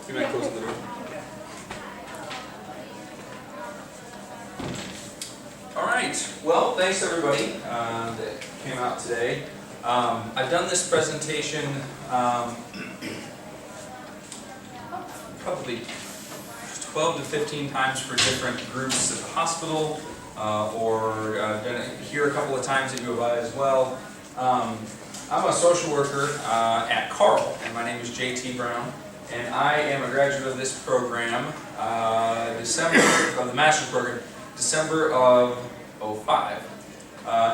Do you mind closing the door? All right. Well, thanks everybody that came out today. I've done this presentation probably 12 to 15 times for different groups at the hospital, or done it here a couple of times at U of I as well. I'm a social worker at Carl, and my name is J.T. Brown, and I am a graduate of this program, December of the master's program, December of '05.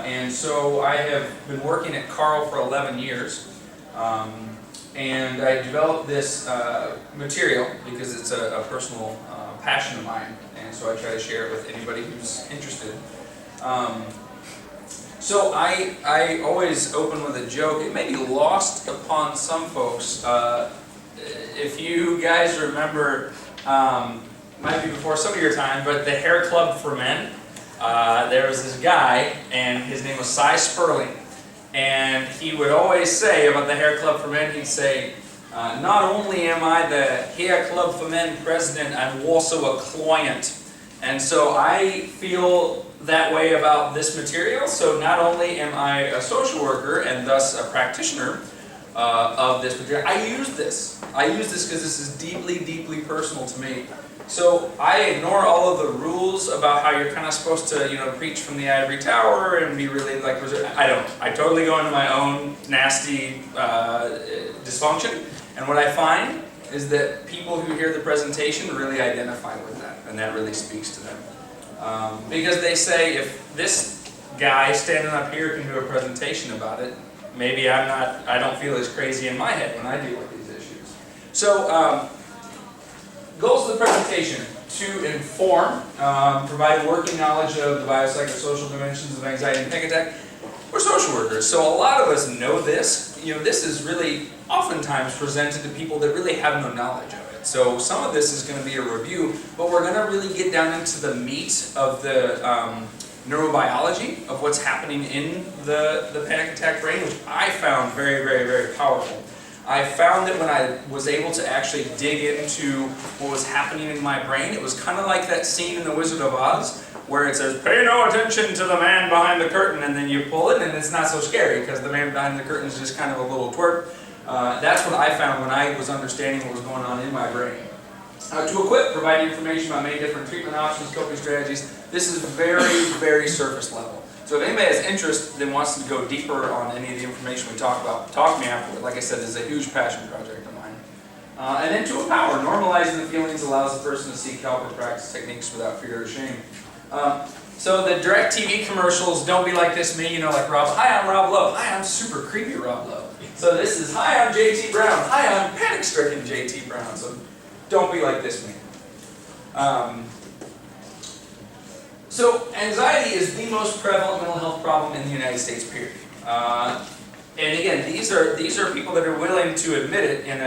And so I have been working at Carl for 11 years, and I developed this material because it's a personal passion of mine, and so I try to share it with anybody who's interested. So I always open with a joke. It may be lost upon some folks. If you guys remember, might be before some of your time, but the Hair Club for Men. There was this guy, and his name was Cy Sperling, and he would always say about the Hair Club for Men, he'd say, not only am I the Hair Club for Men president, I'm also a client. And so I feel that way about this material. So not only am I a social worker and thus a practitioner of this material, I use this because this is deeply, deeply personal to me. So I ignore all of the rules about how you're kind of supposed to, preach from the ivory tower and be really like, I don't. I totally go into my own nasty dysfunction. And what I find is that people who hear the presentation really identify with that, and that really speaks to them. Because they say, if this guy standing up here can do a presentation about it, maybe I don't feel as crazy in my head when I deal with these issues. So, goals of the presentation: to inform, provide working knowledge of the biopsychosocial dimensions of anxiety and panic attack. We're social workers, so a lot of us know this. This is really oftentimes presented to people that really have no knowledge of it. So some of this is going to be a review, but we're going to really get down into the meat of the neurobiology of what's happening in the panic attack brain, which I found very, very, very powerful. I found that when I was able to actually dig into what was happening in my brain, it was kind of like that scene in The Wizard of Oz, where it says, pay no attention to the man behind the curtain, and then you pull it, and it's not so scary, because the man behind the curtain is just kind of a little twerp. That's what I found when I was understanding what was going on in my brain. To equip, provide information about many different treatment options, coping strategies. This is very, very surface level. So if anybody has interest that wants to go deeper on any of the information we talk about, talk to me afterward. Like I said, this is a huge passion project of mine. And then to empower, normalizing the feelings allows the person to seek help or practice techniques without fear or shame. So the DirecTV commercials, don't be like this me, like Rob. Hi, I'm Rob Lowe. Hi, I'm super creepy Rob Lowe. So this is, hi, I'm J.T. Brown. Hi, I'm panic-stricken J.T. Brown. So don't be like this me. So anxiety is the most prevalent mental health problem in the United States, period. And again, these are people that are willing to admit it in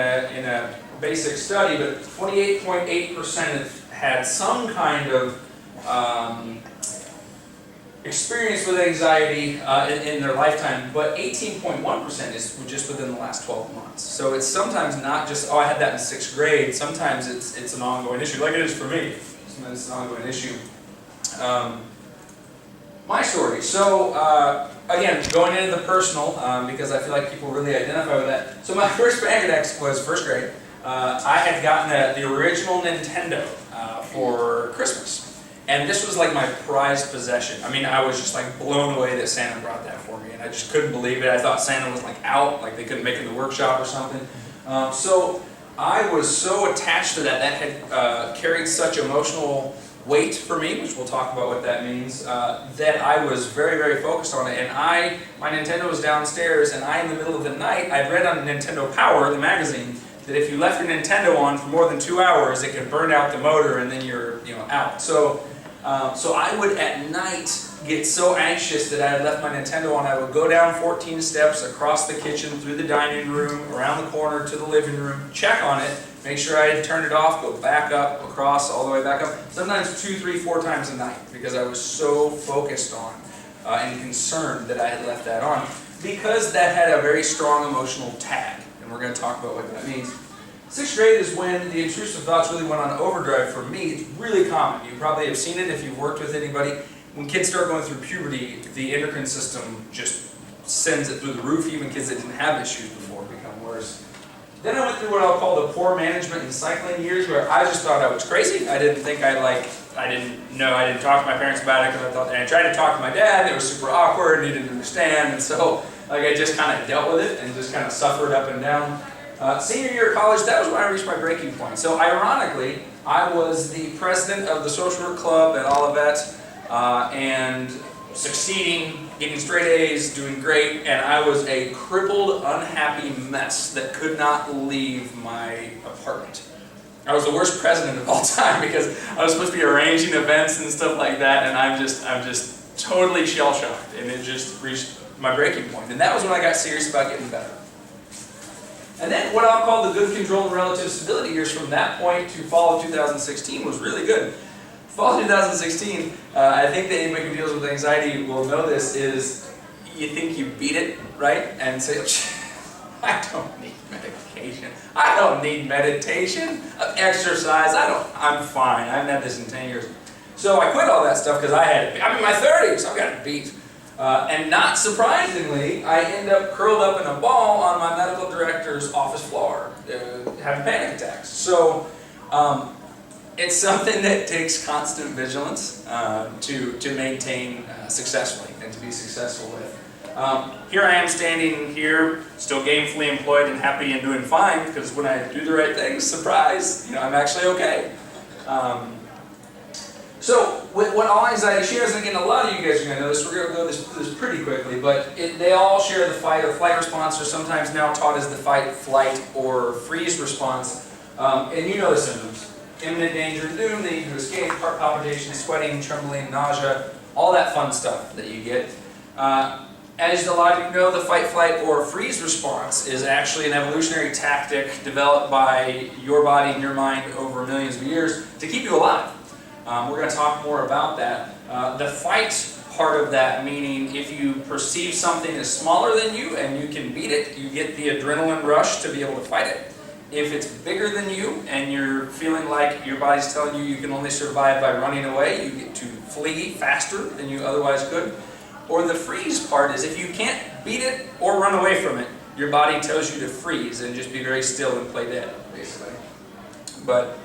a basic study, but 28.8% have had some kind of experience with anxiety in their lifetime, but 18.1% is just within the last 12 months. So it's sometimes not just, I had that in 6th grade. Sometimes it's an ongoing issue, like it is for me. Sometimes it's an ongoing issue. My story. So again, going into the personal, because I feel like people really identify with that. So my first panic attack was 1st grade. I had gotten the original Nintendo for Christmas. And this was like my prized possession. I mean, I was just like blown away that Santa brought that for me. And I just couldn't believe it. I thought Santa was like out, like they couldn't make it in the workshop or something. So I was so attached to that. That had carried such emotional weight for me, which we'll talk about what that means, that I was very, very focused on it. And my Nintendo was downstairs, and in the middle of the night, I'd read on Nintendo Power, the magazine, that if you left your Nintendo on for more than 2 hours, it could burn out the motor, and then you're out. So I would at night get so anxious that I had left my Nintendo on. I would go down 14 steps across the kitchen, through the dining room, around the corner to the living room, check on it, make sure I had turned it off, go back up, across, all the way back up. Sometimes 2, 3, 4 times a night, because I was so focused on and concerned that I had left that on, because that had a very strong emotional tag, and we're going to talk about what that means. 6th grade is when the intrusive thoughts really went on overdrive for me. It's really common. You probably have seen it if you've worked with anybody. When kids start going through puberty, the endocrine system just sends it through the roof. Even kids that didn't have issues before become worse. Then I went through what I'll call the poor management and cycling years, where I just thought I was crazy. I didn't think I didn't talk to my parents about it because I thought, and I tried to talk to my dad, and it was super awkward, and he didn't understand, and so I just kind of dealt with it and just kind of suffered up and down. Senior year of college, that was when I reached my breaking point. So ironically, I was the president of the social work club at Olivet, and succeeding, getting straight A's, doing great, and I was a crippled, unhappy mess that could not leave my apartment. I was the worst president of all time because I was supposed to be arranging events and stuff like that, and I'm just totally shell-shocked, and it just reached my breaking point. And that was when I got serious about getting better. And then what I'll call the good control and relative stability years from that point to fall of 2016 was really good. Fall of 2016, I think that anybody who deals with anxiety will know this, is you think you beat it, right? And say, I don't need medication. I don't need meditation, exercise. I'm fine. I haven't had this in 10 years. So I quit all that stuff because I'm in my 30s. I've got it beat. And not surprisingly, I end up curled up in a ball on my medical director's office floor, having panic attacks. So it's something that takes constant vigilance to maintain successfully and to be successful with. Here I am standing here, still gainfully employed and happy and doing fine, because when I do the right things, surprise, I'm actually okay. So, what all anxiety shares, and again, a lot of you guys are going to know this, we're going to go through this pretty quickly, but they all share the fight or flight response, or sometimes now taught as the fight, flight, or freeze response. And you know the symptoms. Imminent danger, doom, the need to escape, heart palpitations, sweating, trembling, nausea, all that fun stuff that you get. As a lot of you know, the fight, flight, or freeze response is actually an evolutionary tactic developed by your body and your mind over millions of years to keep you alive. We're going to talk more about that. The fight part of that, meaning if you perceive something as smaller than you and you can beat it, you get the adrenaline rush to be able to fight it. If it's bigger than you and you're feeling like your body's telling you you can only survive by running away, you get to flee faster than you otherwise could. Or the freeze part is if you can't beat it or run away from it, your body tells you to freeze and just be very still and play dead, basically. But,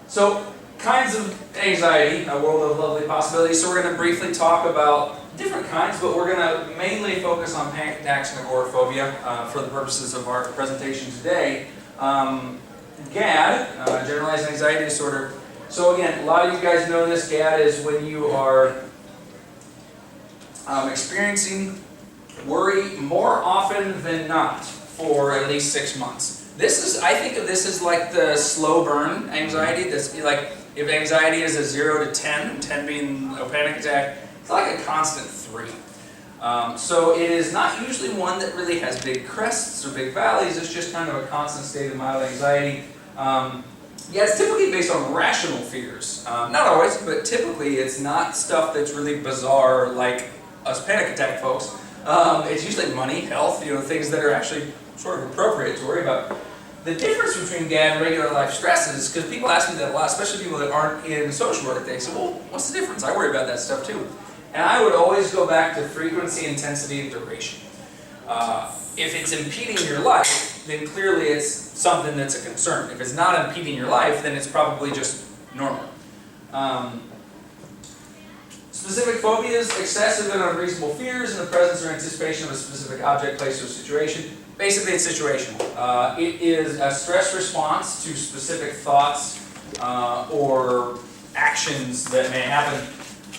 so, kinds of anxiety, a world of lovely possibilities. So we're going to briefly talk about different kinds, but we're going to mainly focus on panic attacks and agoraphobia for the purposes of our presentation today. GAD, generalized anxiety disorder. So again, a lot of you guys know this. GAD is when you are experiencing worry more often than not for at least 6 months. I think of this as like the slow burn anxiety. That's like if anxiety is a 0 to 10, and 10 being a panic attack, it's like a constant 3. So it is not usually one that really has big crests or big valleys. It's just kind of a constant state of mild anxiety. Yeah, it's typically based on rational fears. Not always, but typically it's not stuff that's really bizarre like us panic attack folks. It's usually money, health, things that are actually sort of appropriate to worry about. The difference between GAD and regular life stresses, because people ask me that a lot, especially people that aren't in social work, they say, well, what's the difference? I worry about that stuff too. And I would always go back to frequency, intensity, and duration. If it's impeding your life, then clearly it's something that's a concern. If it's not impeding your life, then it's probably just normal. Specific phobias, excessive and unreasonable fears in the presence or anticipation of a specific object, place, or situation. Basically, it's situational. It is a stress response to specific thoughts or actions that may happen.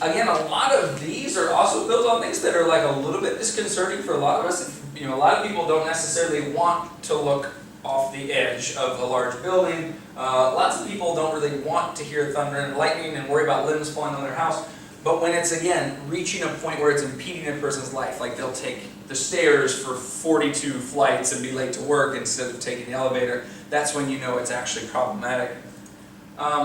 Again, a lot of these are also built on things that are like a little bit disconcerting for a lot of us. A lot of people don't necessarily want to look off the edge of a large building. Lots of people don't really want to hear thunder and lightning and worry about limbs falling on their house. But when it's, again, reaching a point where it's impeding a person's life, like they'll take the stairs for 42 flights and be late to work instead of taking the elevator, that's when you know it's actually problematic.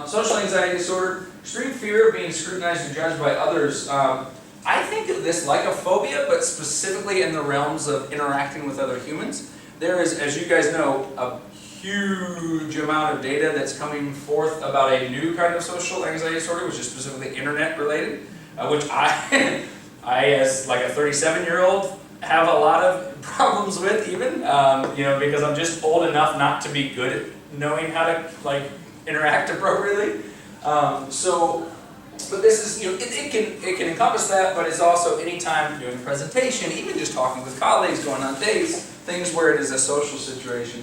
Social anxiety disorder, extreme fear of being scrutinized and judged by others. I think of this like a phobia, but specifically in the realms of interacting with other humans. there is, as you guys know, a huge amount of data that's coming forth about a new kind of social anxiety disorder, which is specifically internet related, which I, I as like a 37-year-old have a lot of problems with even, because I'm just old enough not to be good at knowing how to like interact appropriately. But this is, it can encompass that, but it's also anytime doing a presentation, even just talking with colleagues, going on dates, things where it is a social situation.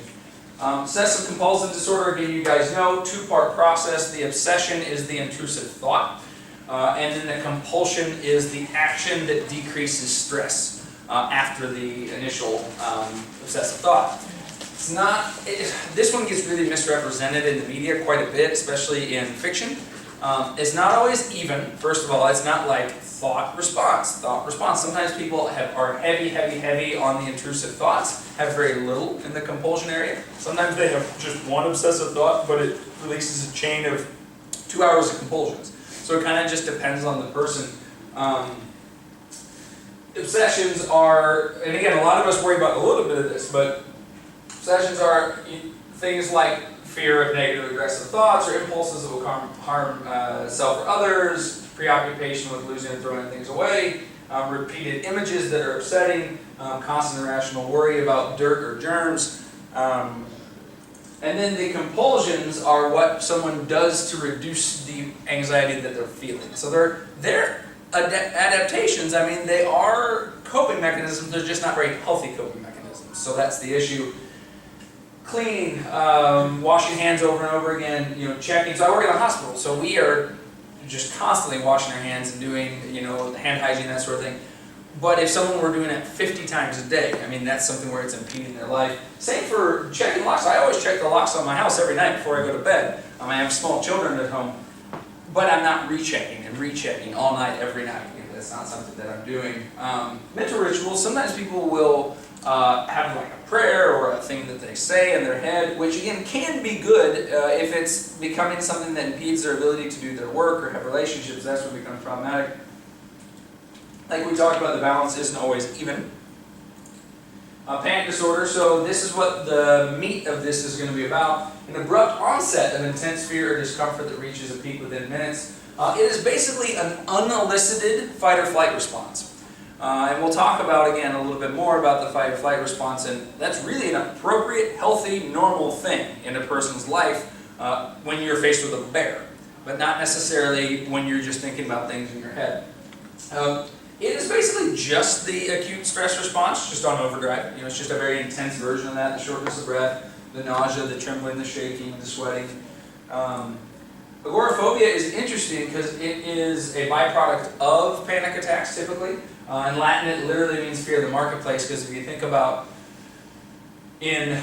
Obsessive compulsive disorder, again, you guys know, two-part process. The obsession is the intrusive thought, and then the compulsion is the action that decreases stress after the initial obsessive thought. This one gets really misrepresented in the media quite a bit, especially in fiction. It's not always even. First of all, it's not like thought response. Sometimes people are heavy on the intrusive thoughts, have very little in the compulsion area. Sometimes they have just one obsessive thought, but it releases a chain of 2 hours of compulsions. So it kind of just depends on the person. Obsessions are, and again, a lot of us worry about a little bit of this, but obsessions are things like fear of negative aggressive thoughts or impulses that will harm self or others, preoccupation with losing and throwing things away, repeated images that are upsetting, constant irrational worry about dirt or germs. And then the compulsions are what someone does to reduce the anxiety that they're feeling. So they're adaptations, I mean, they are coping mechanisms, they're just not very healthy coping mechanisms. So that's the issue. Cleaning, washing hands over and over again, checking. So I work in a hospital, so we are just constantly washing our hands and doing, hand hygiene, that sort of thing. But if someone were doing it 50 times a day, I mean, that's something where it's impeding their life. Same for checking locks. I always check the locks on my house every night before I go to bed. I have small children at home, but I'm not rechecking and rechecking all night, every night. That's not something that I'm doing. Mental rituals, sometimes people will have like a prayer or a thing that they say in their head, which again can be good if it's becoming something that impedes their ability to do their work or have relationships. That's what becomes problematic. Like we talked about, the balance isn't always even. Panic disorder, so this is what the meat of this is going to be about. An abrupt onset of intense fear or discomfort that reaches a peak within minutes. It is basically an unelicited fight or flight response. And we'll talk about, again, a little bit more about the fight or flight response, and that's really an appropriate, healthy, normal thing in a person's life when you're faced with a bear, but not necessarily when you're just thinking about things in your head. It is basically just the acute stress response, just on overdrive. It's just a very intense version of that, the shortness of breath, the nausea, the trembling, the shaking, the sweating. Agoraphobia is interesting because it is a byproduct of panic attacks typically. In Latin it literally means fear of the marketplace, because if you think about in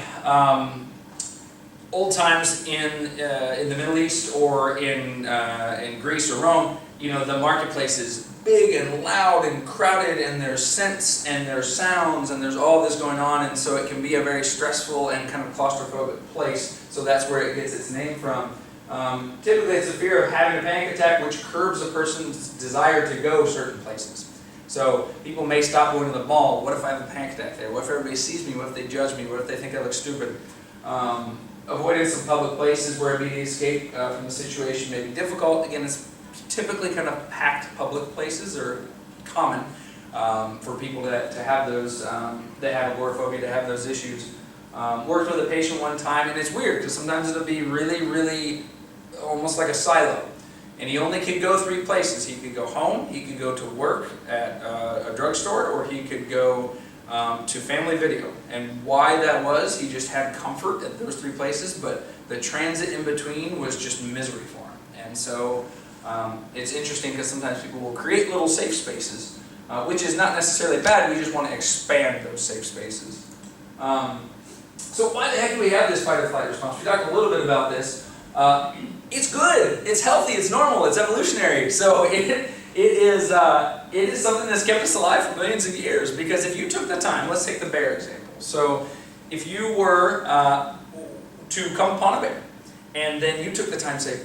old times in the Middle East or in Greece or Rome, the marketplace is big and loud and crowded, and there's scents and there's sounds and there's all this going on, and so it can be a very stressful and kind of claustrophobic place. So that's where it gets its name from. Typically it's a fear of having a panic attack, which curbs a person's desire to go certain places. So people may stop going to the mall. What if I have a panic attack there? What if everybody sees me? What if they judge me? What if they think I look stupid? Avoidance of public places where immediate escape from the situation may be difficult. Again, it's typically kind of packed public places are common for people to have those, that have agoraphobia, to have those issues. Worked with a patient one time, and it's weird because sometimes it'll be really almost like a silo. And he only could go 3 places. He could go home, he could go to work at a drugstore, or he could go to Family Video. And why that was, he just had comfort at those 3 places, but the transit in between was just misery for him. And so it's interesting because sometimes people will create little safe spaces, which is not necessarily bad. We just want to expand those safe spaces. So why the heck do we have this fight or flight response? We talked a little bit about this. It's good, it's healthy, it's normal, it's evolutionary. So it is something that's kept us alive for millions of years. Because if you took the time, let's take the bear example. So if you were to come upon a bear, and then you took the time to say,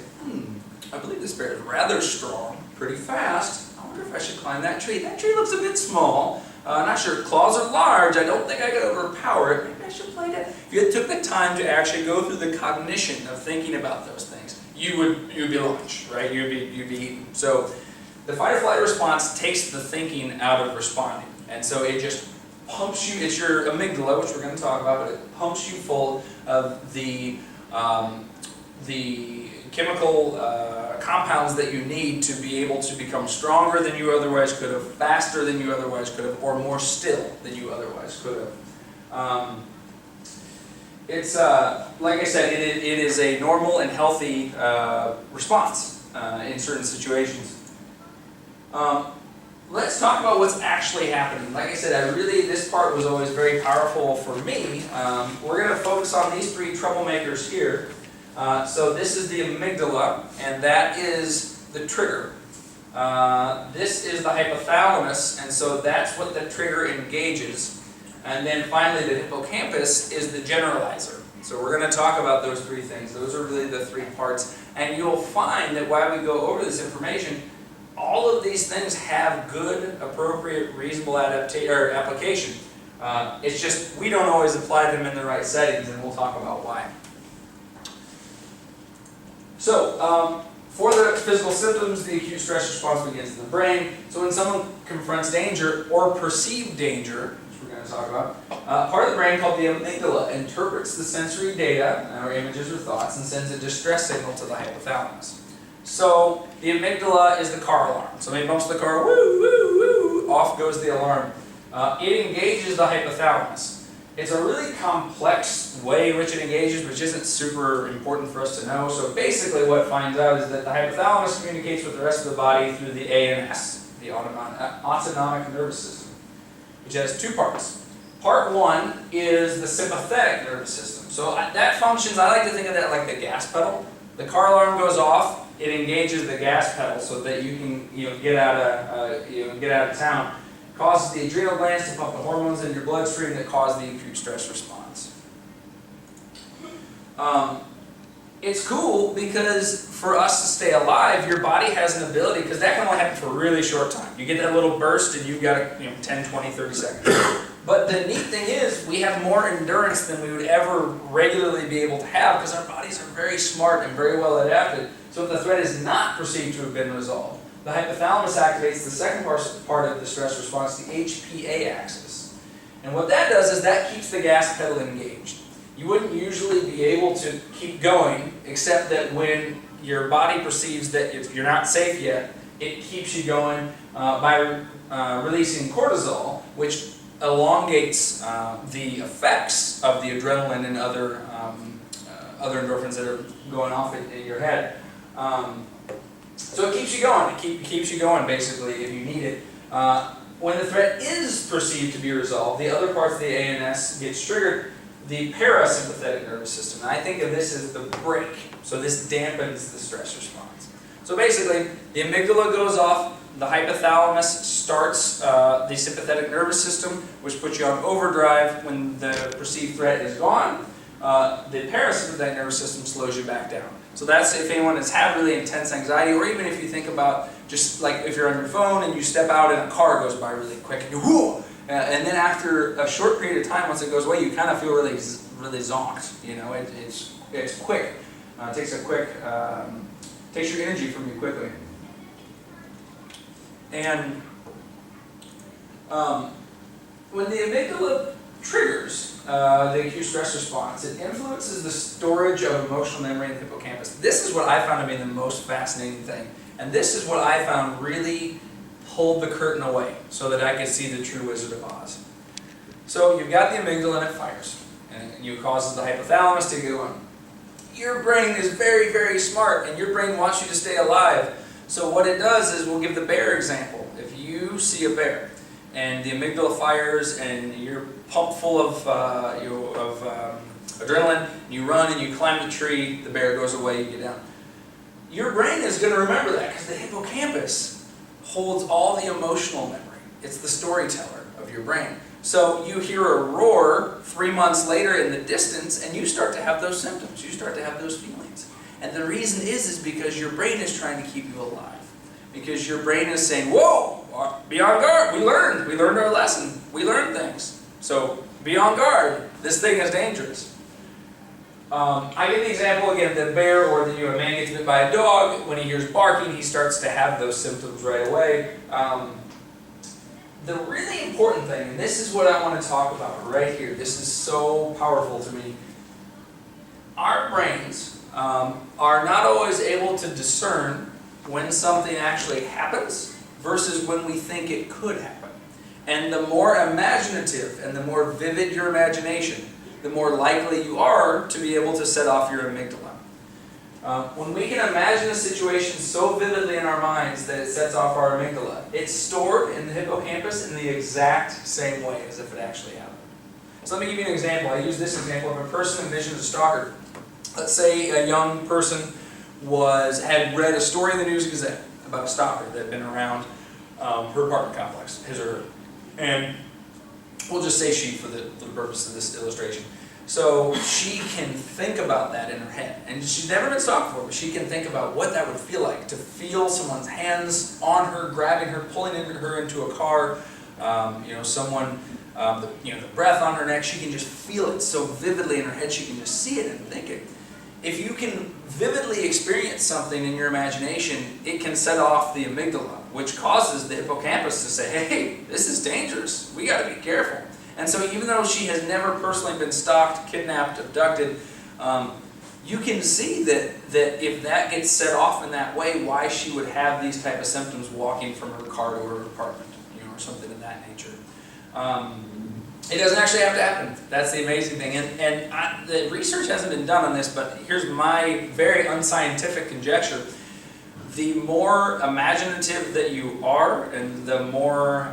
I believe this bear is rather strong, pretty fast. I wonder if I should climb that tree. That tree looks a bit small. Not sure, claws are large, I don't think I could overpower it, maybe I should play dead. If you took the time to actually go through the cognition of thinking about those things, you would be lunch, right? You'd be eaten. So the fight or flight response takes the thinking out of responding. And so it just pumps you, it's your amygdala, which we're going to talk about, but it pumps you full of the chemical compounds that you need to be able to become stronger than you otherwise could have, faster than you otherwise could have, or more still than you otherwise could have. It's, like I said, it is a normal and healthy response in certain situations. Let's talk about what's actually happening. Like I said, this part was always very powerful for me. We're going to focus on these three troublemakers here. So this is the amygdala, and that is the trigger. This is the hypothalamus, and so that's what the trigger engages. And then finally, the hippocampus is the generalizer. So we're going to talk about those three things. Those are really the three parts. And you'll find that while we go over this information, all of these things have good, appropriate, reasonable application. It's just we don't always apply them in the right settings, and we'll talk about why. So, for the physical symptoms, the acute stress response begins in the brain. So when someone confronts danger or perceived danger, which we're going to talk about, part of the brain called the amygdala interprets the sensory data, or images or thoughts, and sends a distress signal to the hypothalamus. So the amygdala is the car alarm. Somebody bumps the car, woo, woo, woo, off goes the alarm. It engages the hypothalamus. It's a really complex way in which it engages, which isn't super important for us to know. So basically what it finds out is that the hypothalamus communicates with the rest of the body through the ANS, the autonomic nervous system, which has two parts. Part one is the sympathetic nervous system. So that functions, I like to think of that like the gas pedal. The car alarm goes off, it engages the gas pedal so that you can get out of town. Causes the adrenal glands to pump the hormones in your bloodstream that cause the acute stress response. It's cool because for us to stay alive, your body has an ability, because that can only happen for a really short time. You get that little burst and you've got 10, 20, 30 seconds. But the neat thing is we have more endurance than we would ever regularly be able to have because our bodies are very smart and very well adapted. So if the threat is not perceived to have been resolved, the hypothalamus activates the second part of the stress response, the HPA axis. And what that does is that keeps the gas pedal engaged. You wouldn't usually be able to keep going, except that when your body perceives that you're not safe yet, it keeps you going by releasing cortisol, which elongates the effects of the adrenaline and other endorphins that are going off in your head. So it keeps you going. It keeps you going, basically, if you need it. When the threat is perceived to be resolved, the other parts of the ANS gets triggered, the parasympathetic nervous system. And I think of this as the brake. So this dampens the stress response. So basically, the amygdala goes off, the hypothalamus starts the sympathetic nervous system, which puts you on overdrive when the perceived threat is gone. The parasympathetic nervous system slows you back down. So that's if anyone has had really intense anxiety, or even if you think about just like if you're on your phone and you step out and a car goes by really quick and you whoo, and then after a short period of time, once it goes away, you kind of feel really zonked. It's quick. Takes your energy from you quickly. And when the amygdala triggers the acute stress response, it influences the storage of emotional memory in the hippocampus. This is what I found to be the most fascinating thing. And this is what I found really pulled the curtain away so that I could see the true Wizard of Oz. So you've got the amygdala and it fires. And it causes the hypothalamus to go on. Your brain is very, very smart, and your brain wants you to stay alive. So what it does is, we'll give the bear example. If you see a bear, and the amygdala fires, and you're pumped full of adrenaline, and you run and you climb the tree, the bear goes away, you get down. Your brain is going to remember that because the hippocampus holds all the emotional memory. It's the storyteller of your brain. So you hear a roar 3 months later in the distance, and you start to have those symptoms. You start to have those feelings. And the reason is because your brain is trying to keep you alive. because your brain is saying, whoa, be on guard, we learned our lesson, we learned things. So be on guard, this thing is dangerous. I give the example again, the bear or the man gets bit by a dog. When he hears barking, he starts to have those symptoms right away. The really important thing, and this is what I want to talk about right here, this is so powerful to me. Our brains are not always able to discern when something actually happens versus when we think it could happen. And the more imaginative and the more vivid your imagination, the more likely you are to be able to set off your amygdala. When we can imagine a situation so vividly in our minds that it sets off our amygdala, it's stored in the hippocampus in the exact same way as if it actually happened. So let me give you an example. I use this example of a person envisions a stalker. Let's say a young person had read a story in the News Gazette about a stalker that had been around her apartment complex, his or her. And we'll just say she for the purpose of this illustration. So she can think about that in her head. And she's never been stalked before, but she can think about what that would feel like, to feel someone's hands on her, grabbing her, pulling her into a car, someone, the breath on her neck. She can just feel it so vividly in her head, she can just see it and think it. If you can vividly experience something in your imagination, it can set off the amygdala, which causes the hippocampus to say, hey, this is dangerous, we got to be careful. And so even though she has never personally been stalked, kidnapped, abducted, you can see that if that gets set off in that way, why she would have these type of symptoms walking from her car to her apartment, or something of that nature. It doesn't actually have to happen. That's the amazing thing. And the research hasn't been done on this, but here's my very unscientific conjecture. The more imaginative that you are, and the more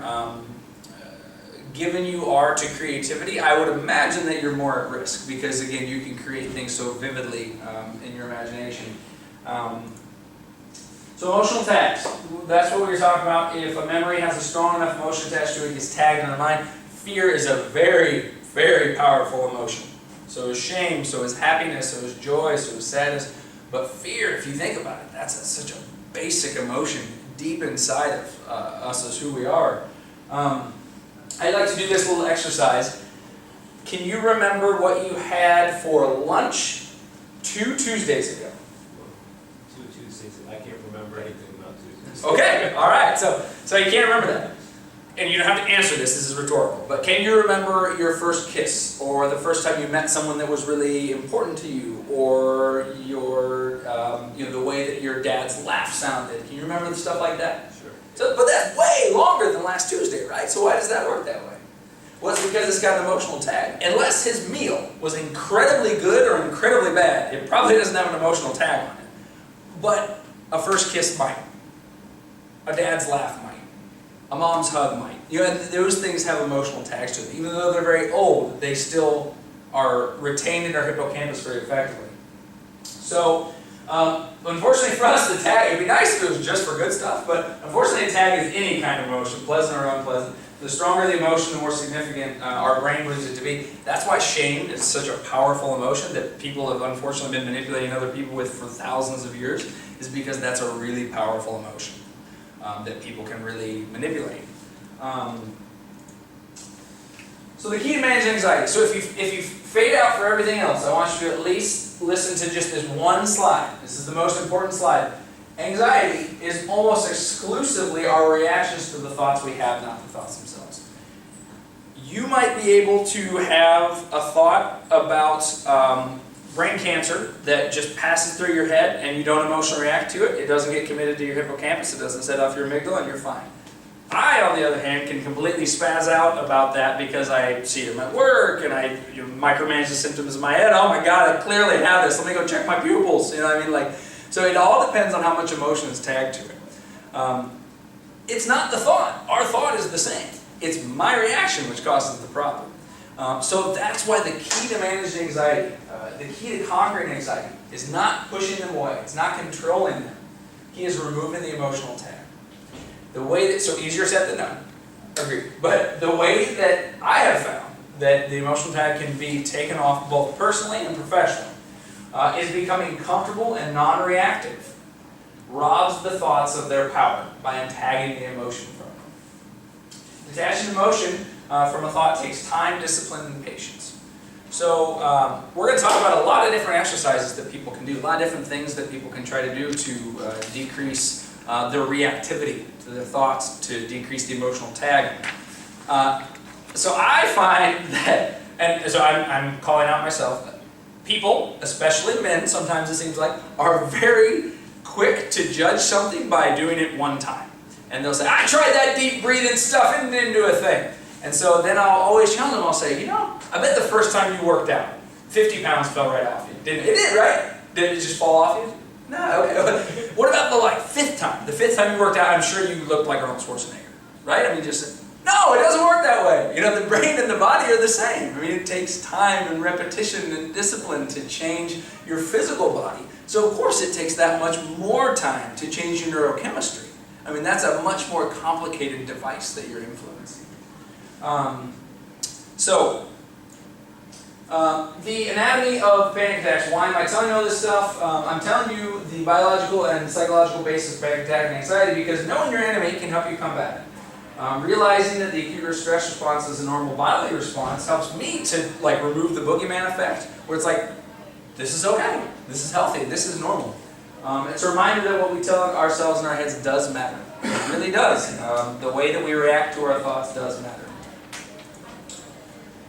given you are to creativity, I would imagine that you're more at risk, because again, you can create things so vividly in your imagination. So emotional tags, that's what we were talking about. If a memory has a strong enough emotion attached to it, it gets tagged in our mind. Fear is a very, very powerful emotion. So is shame, so is happiness, so is joy, so is sadness. But fear, if you think about it, that's such a basic emotion deep inside of us as who we are. I'd like to do this little exercise. Can you remember what you had for lunch 2 Tuesdays ago? 2 Tuesdays. I can't remember anything about Tuesdays. Okay, all right. So you can't remember that. And you don't have to answer this is rhetorical. But can you remember your first kiss, or the first time you met someone that was really important to you, or your, the way that your dad's laugh sounded? Can you remember the stuff like that? Sure. So, but that's way longer than last Tuesday, right? So why does that work that way? Well, it's because it's got an emotional tag. Unless his meal was incredibly good or incredibly bad, it probably doesn't have an emotional tag on it. But a first kiss might. A dad's laugh might. A mom's hug might. Those things have emotional tags to them. Even though they're very old, they still are retained in our hippocampus very effectively. So, unfortunately for us, the tag, it'd be nice if it was just for good stuff, but unfortunately a tag is any kind of emotion, pleasant or unpleasant. The stronger the emotion, the more significant our brain believes it to be. That's why shame is such a powerful emotion that people have unfortunately been manipulating other people with for thousands of years, is because that's a really powerful emotion that people can really manipulate. So the key to managing anxiety. So if you fade out for everything else, I want you to at least listen to just this one slide. This is the most important slide. Anxiety is almost exclusively our reactions to the thoughts we have, not the thoughts themselves. You might be able to have a thought about brain cancer that just passes through your head and you don't emotionally react to it. It doesn't get committed to your hippocampus. It doesn't set off your amygdala, and you're fine. I, on the other hand, can completely spaz out about that because I see it in my work and I micromanage the symptoms in my head. Oh my God, I clearly have this. Let me go check my pupils. You know what I mean? So it all depends on how much emotion is tagged to it. It's not the thought. Our thought is the same. It's my reaction which causes the problem. So that's why the key to managing anxiety, the key to conquering anxiety, is not pushing them away. It's not controlling them. The key is removing the emotional tag. So easier said than done. Agreed. But the way that I have found that the emotional tag can be taken off both personally and professionally is becoming comfortable and non-reactive. robs the thoughts of their power by untagging the emotion from them. Detaching emotion from a thought takes time, discipline, and patience. So we're going to talk about a lot of different exercises that people can do, a lot of different things that people can try to do to decrease their reactivity to their thoughts, to decrease the emotional tag. So I find that, and so I'm calling out myself, people, especially men, sometimes it seems like, are very quick to judge something by doing it one time. And they'll say, I tried that deep breathing stuff and it didn't do a thing. And so then I'll always challenge them, I'll say, you know, I bet the first time you worked out, 50 pounds fell right off you. Didn't it? It did, right? Did it just fall off you? No, okay. What about the fifth time? The fifth time you worked out, I'm sure you looked like Arnold Schwarzenegger, right? I mean, just, no, it doesn't work that way. You know, the brain and the body are the same. I mean, it takes time and repetition and discipline to change your physical body. So of course it takes that much more time to change your neurochemistry. I mean, that's a much more complicated device that you're influencing. The anatomy of panic attacks. Why am I telling you all this stuff? I'm telling you the biological and psychological basis of panic attack and anxiety because knowing your enemy can help you combat it. Realizing that the acute stress response is a normal bodily response helps me to remove the boogeyman effect, where it's like, this is okay, this is healthy, this is normal. It's a reminder that what we tell ourselves in our heads does matter. It really does. The way that we react to our thoughts does matter.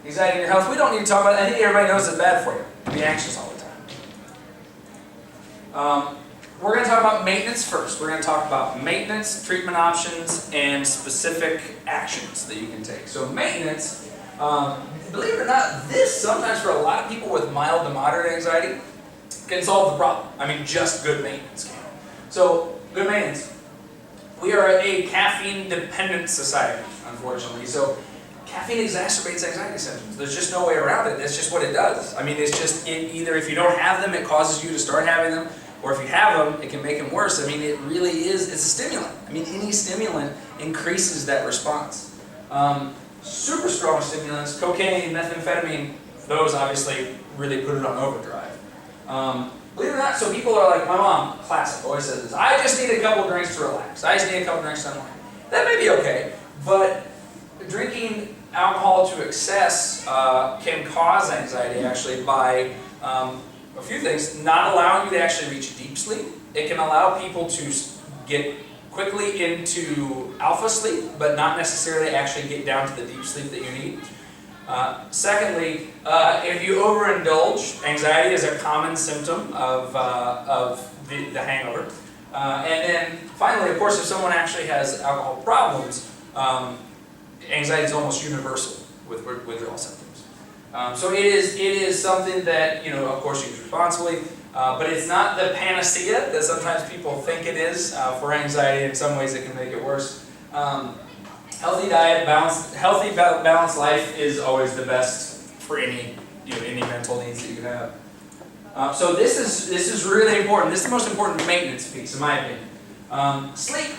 Anxiety in your health, we don't need to talk about it. I think everybody knows it's bad for you to be anxious all the time. We're going to talk about maintenance first. We're going to talk about maintenance, treatment options, and specific actions that you can take. So maintenance, believe it or not, this sometimes for a lot of people with mild to moderate anxiety can solve the problem. I mean, just good maintenance can. So, good maintenance. We are a caffeine-dependent society, unfortunately. So, caffeine exacerbates anxiety symptoms. There's just no way around it. That's just what it does. I mean, it's just, either if you don't have them, it causes you to start having them, or if you have them, it can make them worse. I mean, it really is, it's a stimulant. I mean, any stimulant increases that response. Super strong stimulants, cocaine, methamphetamine, those obviously really put it on overdrive. Believe it or not, so people are like, my mom, classic, always says this, I just need a couple drinks to relax. I just need a couple drinks to unwind. That may be okay, but drinking alcohol to excess can cause anxiety actually by a few things. Not allowing you to actually reach deep sleep. It can allow people to get quickly into alpha sleep, but not necessarily actually get down to the deep sleep that you need. Secondly, if you overindulge, anxiety is a common symptom of the hangover. And then finally, of course, if someone actually has alcohol problems, anxiety is almost universal with withdrawal symptoms. So it is something that, of course, use responsibly, but it's not the panacea that sometimes people think it is for anxiety. In some ways, it can make it worse. Healthy diet, balanced life is always the best for any mental needs that you have. So this is really important. This is the most important maintenance piece, in my opinion. Sleep.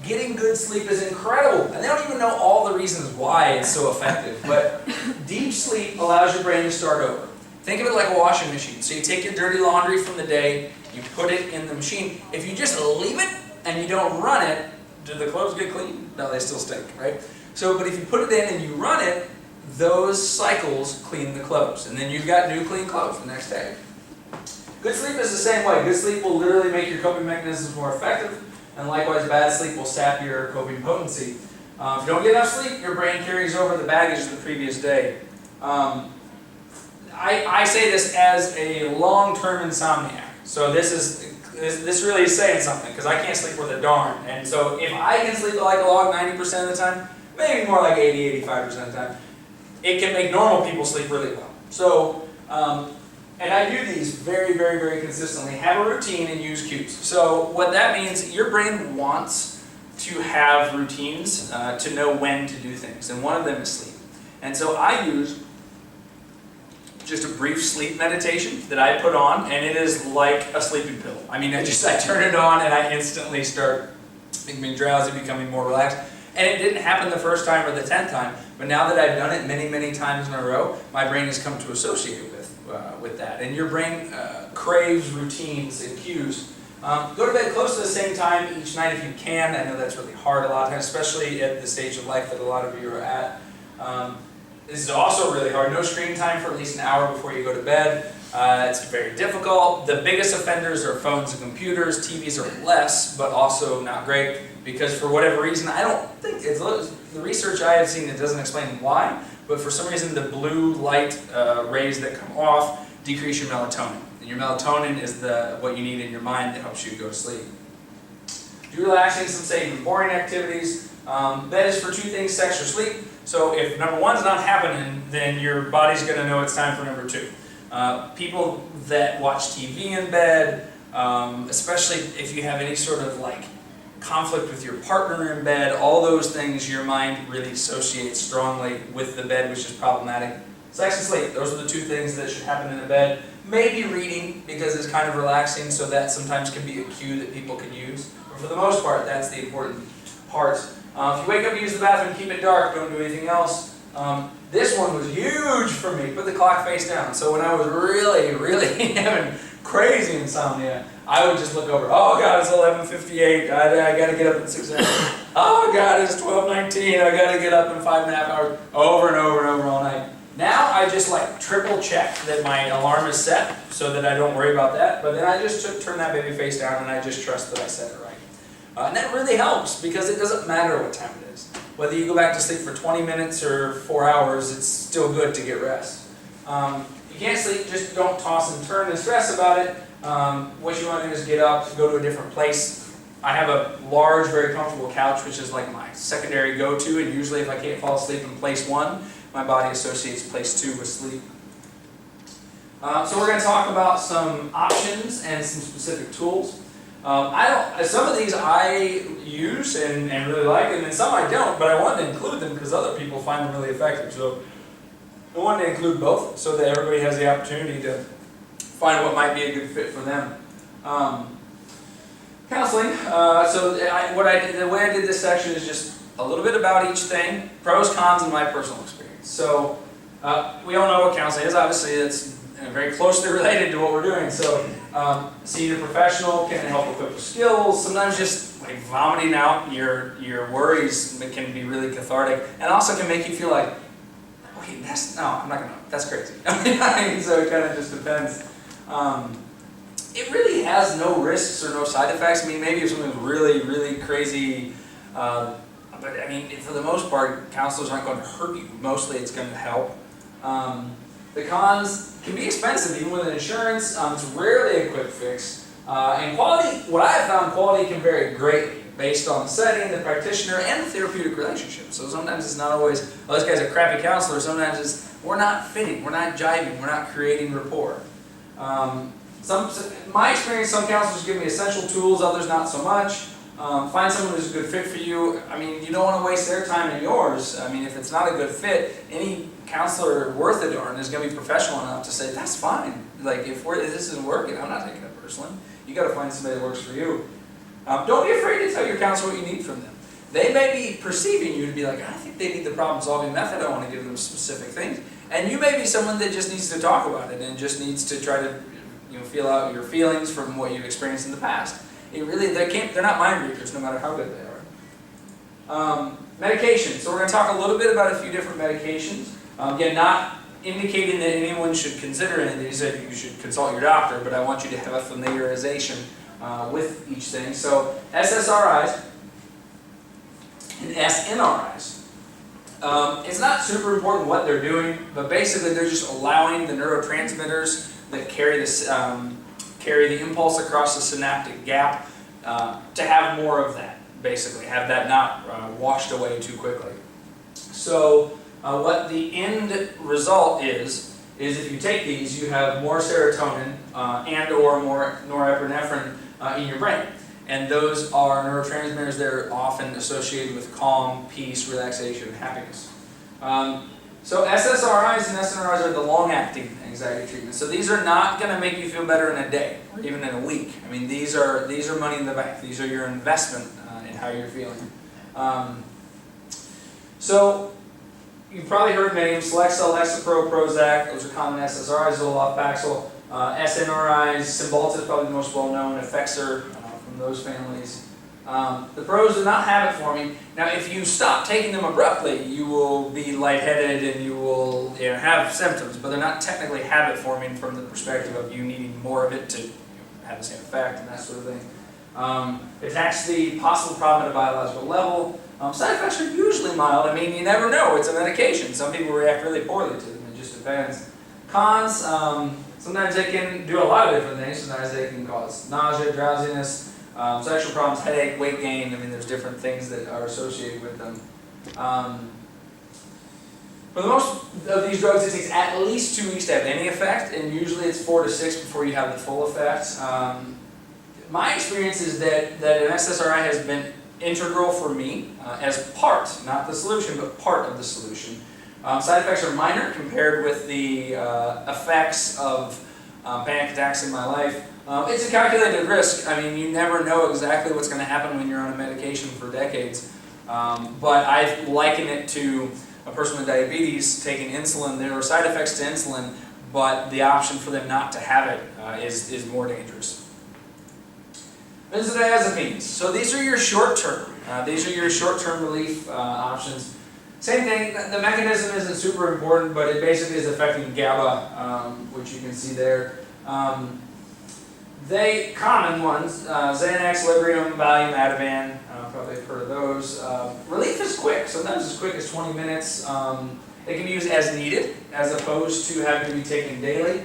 Getting good sleep is incredible, and they don't even know all the reasons why it's so effective, but deep sleep allows your brain to start over. Think of it like a washing machine. So you take your dirty laundry from the day, you put it in the machine. If you just leave it and you don't run it, do the clothes get clean? No, they still stink, right? So, but if you put it in and you run it, those cycles clean the clothes, and then you've got new clean clothes the next day. Good sleep is the same way. Good sleep will literally make your coping mechanisms more effective. And likewise, bad sleep will sap your coping potency. If you don't get enough sleep, your brain carries over the baggage of the previous day. I say this as a long-term insomniac. So this really is saying something, because I can't sleep worth a darn. And so if I can sleep like a log 90% of the time, maybe more like 80-85% of the time, it can make normal people sleep really well. So, and I do these very, very, very consistently. Have a routine and use cues. So what that means, your brain wants to have routines to know when to do things. And one of them is sleep. And so I use just a brief sleep meditation that I put on, and it is like a sleeping pill. I mean, I turn it on and I instantly start becoming drowsy, becoming more relaxed. And it didn't happen the first time or the 10th time, but now that I've done it many, many times in a row, my brain has come to associate with that. And your brain craves routines and cues Go to bed close to the same time each night if you can. I know that's really hard a lot of times, especially at the stage of life that a lot of you are at. This is also really hard. No screen time for at least an hour before you go to bed. It's very difficult. The biggest offenders are phones and computers. TVs are less, but also not great because for whatever reason, I don't think it's the research I have seen, it doesn't explain why, but for some reason the blue light rays that come off decrease your melatonin. And your melatonin is what you need in your mind that helps you go to sleep. Do relaxing, some safe and boring activities. Bed is for two things, sex or sleep. So if number one's not happening, then your body's going to know it's time for number two. People that watch TV in bed, especially if you have any sort of like conflict with your partner in bed, all those things your mind really associates strongly with the bed, which is problematic. Sex and sleep, those are the two things that should happen in a bed. Maybe reading, because it's kind of relaxing, so that sometimes can be a cue that people can use. But for the most part, that's the important part. If you wake up, use the bathroom, keep it dark, don't do anything else. This one was huge for me, put the clock face down. So when I was really having crazy insomnia, I would just look over, oh God, it's 11:58, I gotta get up in 6 hours. Oh God, it's 12:19, I gotta get up in 5.5 hours, over and over and over all night. Now I just like triple check that my alarm is set so that I don't worry about that, but then I just turn that baby face down and I just trust that I set it right. And that really helps because it doesn't matter what time it is. Whether you go back to sleep for 20 minutes or 4 hours, it's still good to get rest. You can't sleep, just don't toss and turn and stress about it. What you want to do is get up, go to a different place. I have a large, very comfortable couch, which is like my secondary go-to, and usually if I can't fall asleep in place one, my body associates place two with sleep. So we're going to talk about some options and some specific tools. Some of these I use and really like, and then some I don't, but I wanted to include them because other people find them really effective. So I wanted to include both so that everybody has the opportunity to find what might be a good fit for them. Counseling. The way I did this section is just a little bit about each thing, pros, cons, and my personal experience. So we all know what counseling is. Obviously, it's very closely related to what we're doing. So seeing a professional can help equip with skills. Sometimes just like vomiting out your worries can be really cathartic, and also can make you feel like, okay, that's crazy. So it kind of just depends. It really has no risks or no side effects. I mean, maybe if something's really crazy, but I mean, for the most part, counselors aren't going to hurt you. Mostly it's going to help. The cons can be expensive, even with insurance. It's rarely a quick fix. And quality, what I have found, quality can vary greatly based on the setting, the practitioner, and the therapeutic relationship. So sometimes it's not always, oh, this guy's a crappy counselor. Sometimes it's, we're not fitting, we're not jiving, we're not creating rapport. My experience, some counselors give me essential tools, others not so much. Find someone who's a good fit for you. I mean, you don't want to waste their time and yours. I mean, if it's not a good fit, any counselor worth a darn is going to be professional enough to say, that's fine. Like, if this isn't working, I'm not taking it personally. You got to find somebody that works for you. Don't be afraid to tell your counselor what you need from them. They may be perceiving you to be like, I think they need the problem-solving method. I want to give them specific things. And you may be someone that just needs to talk about it and just needs to try to feel out your feelings from what you've experienced in the past. They're not mind readers, no matter how good they are. Medication. So we're going to talk a little bit about a few different medications. Again, not indicating that anyone should consider any of these, that you should consult your doctor, but I want you to have a familiarization with each thing. So SSRIs and SNRIs. It's not super important what they're doing, but basically they're just allowing the neurotransmitters that carry the impulse across the synaptic gap to have more of that, basically, have that not washed away too quickly. So what the end result is if you take these, you have more serotonin and or more norepinephrine in your brain. And those are neurotransmitters that are often associated with calm, peace, relaxation, happiness. So SSRIs and SNRIs are the long-acting anxiety treatments. So these are not going to make you feel better in a day or even in a week. I mean, these are money in the bank. These are your investment in how you're feeling. So you've probably heard names: Lexel, Lexapro, Prozac. Those are common SSRIs. Zoloft, Paxil. SNRIs, Cymbalta is probably the most well-known. Effexor, from those families. The pros are not habit forming. Now, if you stop taking them abruptly, you will be lightheaded and you will have symptoms, but they're not technically habit forming from the perspective of you needing more of it to have the same effect and that sort of thing. Attacks the possible problem at a biological level. Side effects are usually mild. I mean, you never know. It's a medication. Some people react really poorly to them. It just depends. Cons, sometimes they can do a lot of different things. Sometimes they can cause nausea, drowsiness, sexual problems, headache, weight gain. I mean, there's different things that are associated with them. For the most of these drugs, it takes at least 2 weeks to have any effect, and usually it's 4 to 6 before you have the full effect. My experience is that an SSRI has been integral for me as part, not the solution, but part of the solution. Side effects are minor compared with the effects of panic attacks in my life. It's a calculated risk. I mean, you never know exactly what's going to happen when you're on a medication for decades. But I liken it to a person with diabetes taking insulin. There are side effects to insulin, but the option for them not to have it is more dangerous. Benzodiazepines. So these are your short-term. These are your short-term relief options. Same thing, the mechanism isn't super important, but it basically is affecting GABA, which you can see there. Common ones, Xanax, Librium, Valium, Ativan, probably have heard of those. Relief is quick, sometimes as quick as 20 minutes. It can be used as needed, as opposed to having to be taken daily.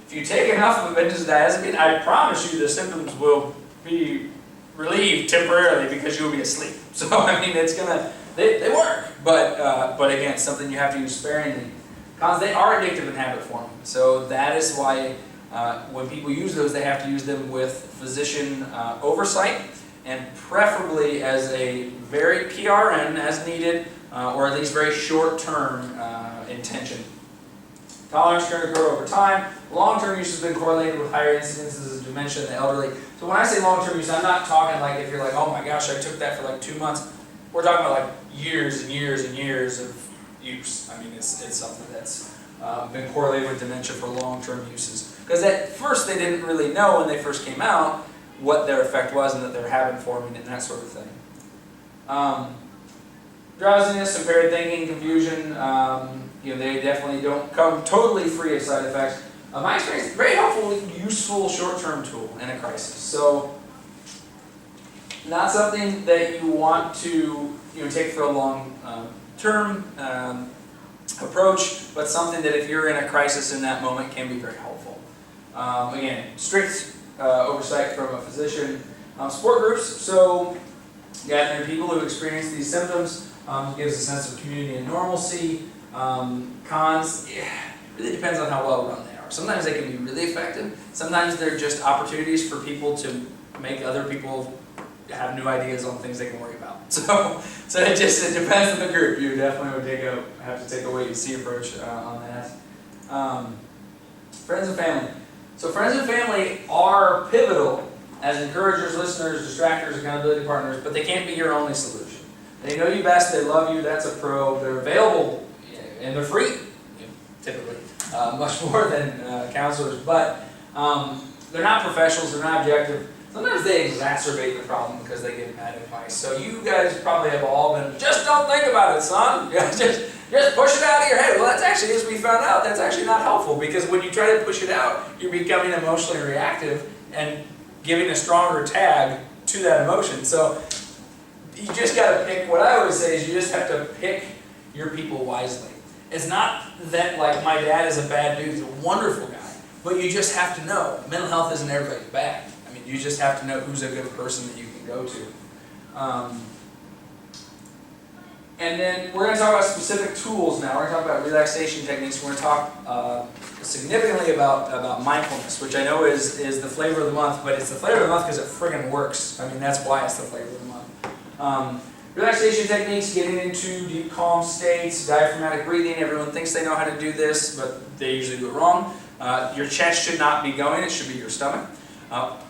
If you take enough of a benzodiazepine, I promise you the symptoms will be relieved temporarily because you'll be asleep. So, I mean, it's gonna, they work, but again, it's something you have to use sparingly. Because they are addictive and habit forming. So that is why when people use those, they have to use them with physician oversight, and preferably as a very PRN as needed, or at least very short-term intention. Tolerance can occur over time. Long-term use has been correlated with higher incidences of dementia in the elderly. So when I say long-term use, I'm not talking like if you're like, oh my gosh, I took that for like 2 months. We're talking about like years and years and years of use. I mean, it's something that's been correlated with dementia for long-term uses. Because at first they didn't really know when they first came out what their effect was and that they were habit forming and that sort of thing. Drowsiness, impaired thinking, confusion, they definitely don't come totally free of side effects. My experience, very helpful, useful short-term tool in a crisis. So, not something that you want to take for a long-term approach, but something that if you're in a crisis in that moment can be very helpful. Again, strict oversight from a physician. Support groups, so gathering people who experience these symptoms gives a sense of community and normalcy. Cons, really depends on how well run they are. Sometimes they can be really effective. Sometimes they're just opportunities for people to make other people have new ideas on things they can worry about. So it depends on the group. You definitely would have to take a wait and see approach on that. Friends and family. So friends and family are pivotal as encouragers, listeners, distractors, accountability partners, but they can't be your only solution. They know you best, they love you, that's a pro, they're available, and they're free, typically, much more than counselors, but they're not professionals, they're not objective. Sometimes they exacerbate the problem because they give bad advice. So you guys probably have all been, just don't think about it, son. Just push it out of your head. Well, that's actually, as we found out, that's actually not helpful, because when you try to push it out, you're becoming emotionally reactive and giving a stronger tag to that emotion. So you just got to pick, what I always say is you just have to pick your people wisely. It's not that like my dad is a bad dude, he's a wonderful guy, but you just have to know mental health isn't everybody's bag. I mean, you just have to know who's a good person that you can go to. And then we're going to talk about specific tools now. We're going to talk about relaxation techniques. We're going to talk significantly about mindfulness, which I know is the flavor of the month, but it's the flavor of the month because it friggin' works. I mean, that's why it's the flavor of the month. Relaxation techniques, getting into deep calm states, diaphragmatic breathing. Everyone thinks they know how to do this, but they usually do it wrong. Your chest should not be going, it should be your stomach.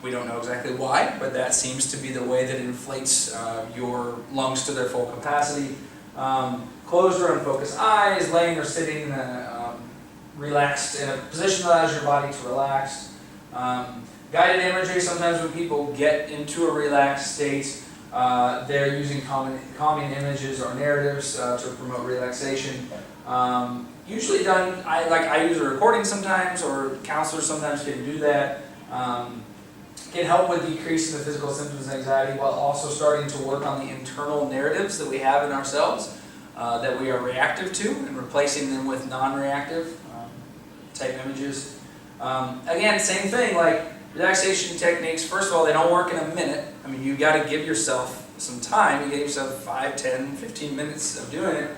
We don't know exactly why, but that seems to be the way that it inflates your lungs to their full capacity. Closed or unfocused eyes, laying or sitting relaxed in a position that allows your body to relax. Guided imagery, sometimes when people get into a relaxed state, they're using calming images or narratives to promote relaxation. Usually done, I use a recording sometimes, or counselors sometimes can do that. Can help with decreasing the physical symptoms of anxiety while also starting to work on the internal narratives that we have in ourselves that we are reactive to, and replacing them with non-reactive type images. Again, same thing, like relaxation techniques, first of all, they don't work in a minute. I mean, you've got to give yourself some time. You give yourself 5, 10, 15 minutes of doing it.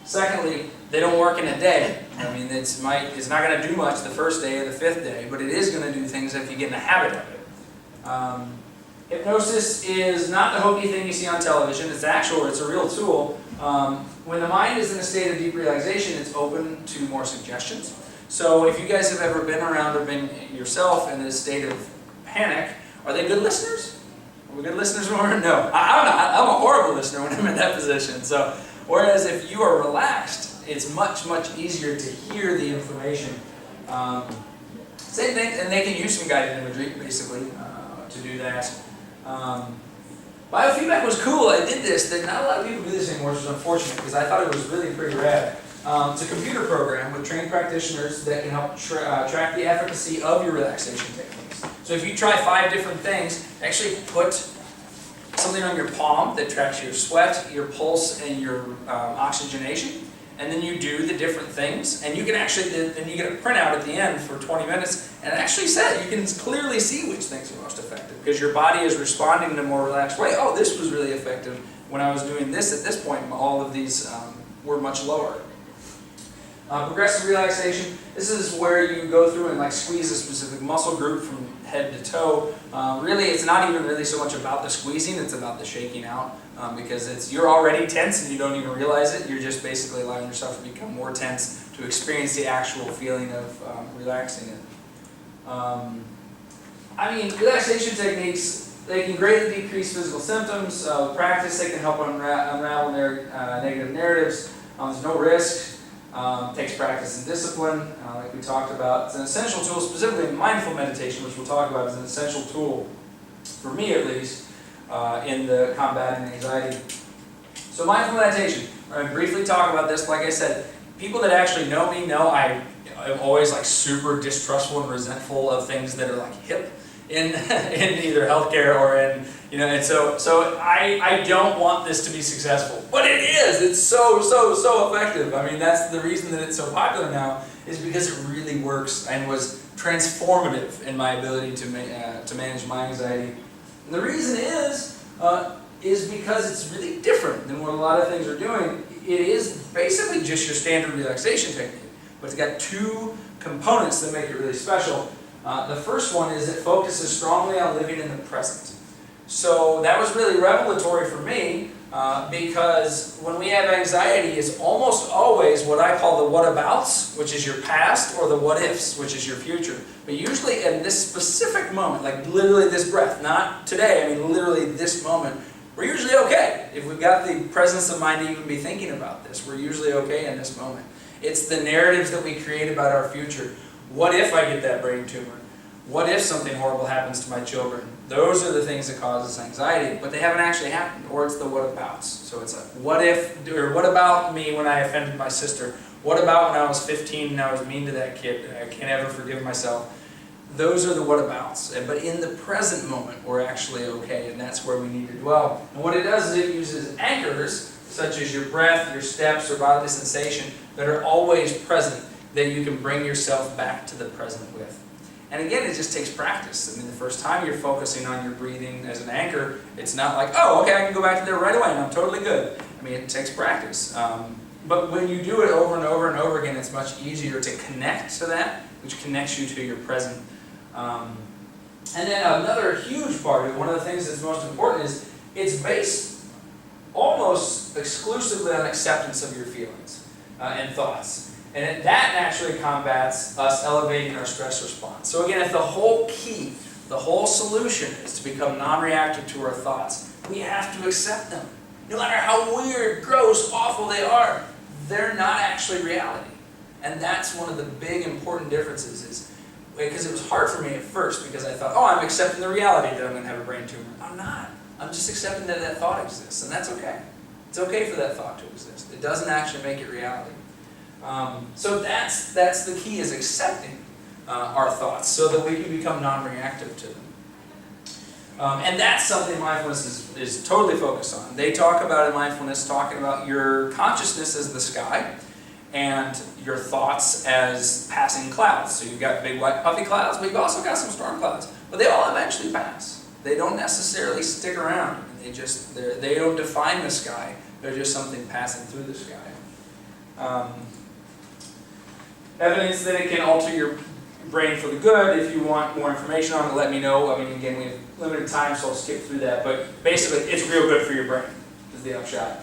Secondly, they don't work in a day. I mean, it's not going to do much the first day or the 5th day, but it is going to do things if you get in the habit of it. Hypnosis is not the hokey thing you see on television. It's actual, it's a real tool. When the mind is in a state of deep relaxation, it's open to more suggestions. So if you guys have ever been around or been yourself in a state of panic, are they good listeners? Are we good listeners when we're no? I'm not. I'm a horrible listener when I'm in that position. So, whereas if you are relaxed, it's much, much easier to hear the information. Same thing, and they can use some guided imagery, basically, to do that. Biofeedback was cool. I did this. Not a lot of people do this anymore, which is unfortunate, because I thought it was really pretty rad. It's a computer program with trained practitioners that can help track the efficacy of your relaxation techniques. So if you try 5 different things, actually put something on your palm that tracks your sweat, your pulse, and your oxygenation. And then you do the different things, and you can actually, then you get a printout at the end for 20 minutes, and it actually says, you can clearly see which things are most effective, because your body is responding in a more relaxed way. Oh, this was really effective. When I was doing this at this point, all of these were much lower. Progressive relaxation, this is where you go through and squeeze a specific muscle group from head to toe. Really, it's not even really so much about the squeezing, it's about the shaking out, because you're already tense and you don't even realize it. You're just basically allowing yourself to become more tense to experience the actual feeling of relaxing it. Relaxation techniques, they can greatly decrease physical symptoms. With practice, they can help unravel negative narratives. There's no risk. Takes practice and discipline, like we talked about. It's an essential tool, specifically mindful meditation, which we'll talk about, is an essential tool, for me at least, in the combating anxiety. So mindful meditation, I'm going to briefly talk about this. Like I said, people that actually know me know I'm always super distrustful and resentful of things that are hip in either healthcare or in, and so I don't want this to be successful, but it is. It's so effective. I mean, that's the reason that it's so popular now, is because it really works and was transformative in my ability to manage my anxiety. And the reason is because it's really different than what a lot of things are doing. It is basically just your standard relaxation technique, but it's got 2 components that make it really special. The first one is it focuses strongly on living in the present. So that was really revelatory for me, because when we have anxiety, it's almost always what I call the whatabouts, which is your past, or the what ifs, which is your future. But usually in this specific moment, literally this breath, not today, I mean literally this moment, we're usually okay. If we've got the presence of mind to even be thinking about this, we're usually okay in this moment. It's the narratives that we create about our future. What if I get that brain tumor? What if something horrible happens to my children? Those are the things that cause us anxiety, but they haven't actually happened. Or it's the whatabouts. So it's what if, or what about me when I offended my sister? What about when I was 15 and I was mean to that kid? I can't ever forgive myself. Those are the whatabouts. But in the present moment, we're actually okay, and that's where we need to dwell. And what it does is it uses anchors, such as your breath, your steps, or bodily sensation, that are always present, that you can bring yourself back to the present with. And again, it just takes practice. I mean, the first time you're focusing on your breathing as an anchor, it's not like, oh, okay, I can go back to there right away and I'm totally good. I mean, it takes practice. But when you do it over and over and over again, it's much easier to connect to that, which connects you to your present. And then another huge part of it, one of the things that's most important, is it's based almost exclusively on acceptance of your feelings and thoughts. And that naturally combats us elevating our stress response. So again, if the whole key, the whole solution is to become non-reactive to our thoughts, we have to accept them. No matter how weird, gross, awful they are, they're not actually reality. And that's one of the big important differences, is because it was hard for me at first, because I thought, oh, I'm accepting the reality that I'm going to have a brain tumor. I'm not. I'm just accepting that that thought exists, and that's okay. It's okay for that thought to exist. It doesn't actually make it reality. So that's the key, is accepting our thoughts so that we can become non-reactive to them. And that's something mindfulness is totally focused on. They talk about in mindfulness, talking about your consciousness as the sky and your thoughts as passing clouds. So you've got big white puffy clouds, but you've also got some storm clouds. But they all eventually pass. They don't necessarily stick around. They don't define the sky. They're just something passing through the sky. Evidence that it can alter your brain for the good. If you want more information on it, let me know. I mean, again, we have limited time, so I'll skip through that. But basically, it's real good for your brain, is the upshot.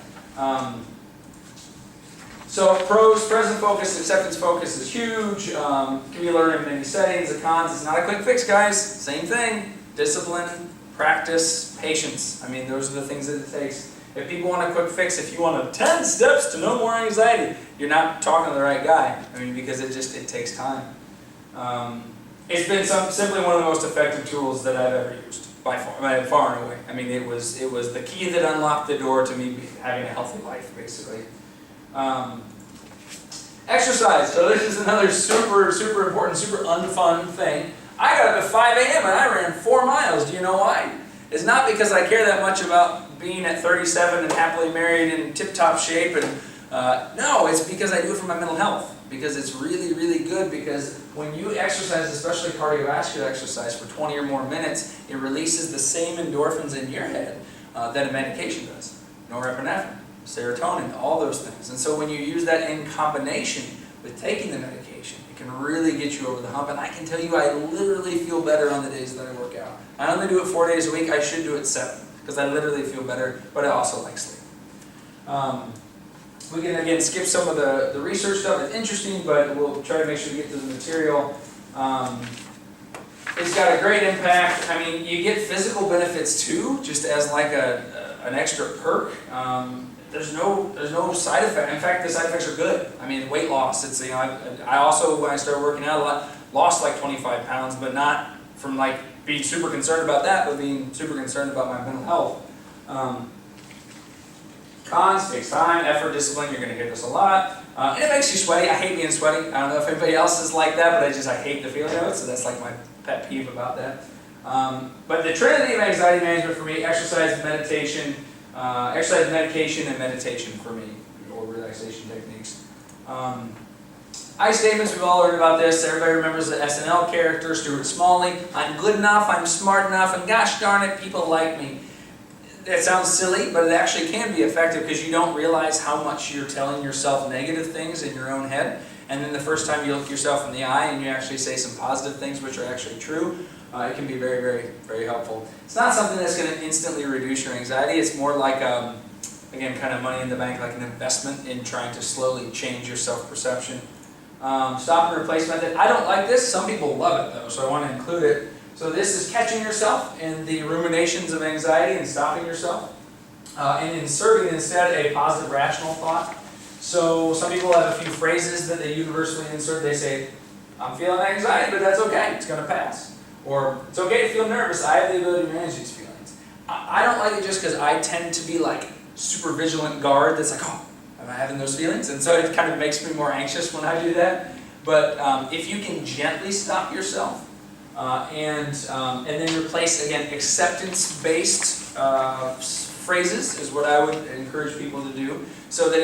So pros, present focus, acceptance focus is huge. Can be learned in many settings. The cons, it's not a quick fix, guys. Same thing. Discipline, practice, patience. I mean, those are the things that it takes. If people want a quick fix, if you want 10 steps to no more anxiety, you're not talking to the right guy. I mean, because it takes time. It's been simply one of the most effective tools that I've ever used, by far and away. I mean, it was the key that unlocked the door to me having a healthy life, basically. Exercise. So this is another super important, super unfun thing. I got up at 5 a.m. and I ran 4 miles. Do you know why? It's not because I care that much about being at 37 and happily married and tip-top shape. And no, it's because I do it for my mental health. Because it's really, really good, because when you exercise, especially cardiovascular exercise, for 20 or more minutes, it releases the same endorphins in your head that a medication does. Norepinephrine, serotonin, all those things. And so when you use that in combination with taking the medication, it can really get you over the hump. And I can tell you, I literally feel better on the days that I work out. I only do it 4 days a week. I should do it 7, because I literally feel better, but I also like sleep. We can, again, skip some of the research stuff. It's interesting, but we'll try to make sure we get to the material. It's got a great impact. I mean, you get physical benefits too, just as like an extra perk. There's no side effect. In fact, the side effects are good. I mean, weight loss. It's, you know, I also, when I started working out a lot, lost like 25 pounds, but not from like being super concerned about that, but being super concerned about my mental health. Cons, takes time, effort, discipline. You're going to hear this a lot. And it makes you sweaty. I hate being sweaty. I don't know if anybody else is like that, but I hate the feeling of it, so that's like my pet peeve about that. But the trinity of anxiety management for me: exercise, medication, medication, and meditation for me, or relaxation techniques. I statements, we've all heard about this. Everybody remembers the SNL character, Stuart Smalley. I'm good enough, I'm smart enough, and gosh darn it, people like me. That sounds silly, but it actually can be effective, because you don't realize how much you're telling yourself negative things in your own head. And then the first time you look yourself in the eye and you actually say some positive things which are actually true, it can be very, very, very helpful. It's not something that's going to instantly reduce your anxiety. It's more like, again, kind of money in the bank, like an investment in trying to slowly change your self-perception. Stop and replace method. I don't like this. Some people love it, though, so I want to include it. So this is catching yourself in the ruminations of anxiety and stopping yourself, and inserting instead a positive, rational thought. So some people have a few phrases that they universally insert. They say, I'm feeling anxiety, but that's okay. It's going to pass. Or, it's okay to feel nervous. I have the ability to manage these feelings. I don't like it just because I tend to be like super vigilant guard that's like, oh, am I having those feelings? And so it kind of makes me more anxious when I do that. But if you can gently stop yourself, and then replace, again, acceptance-based phrases is what I would encourage people to do, so that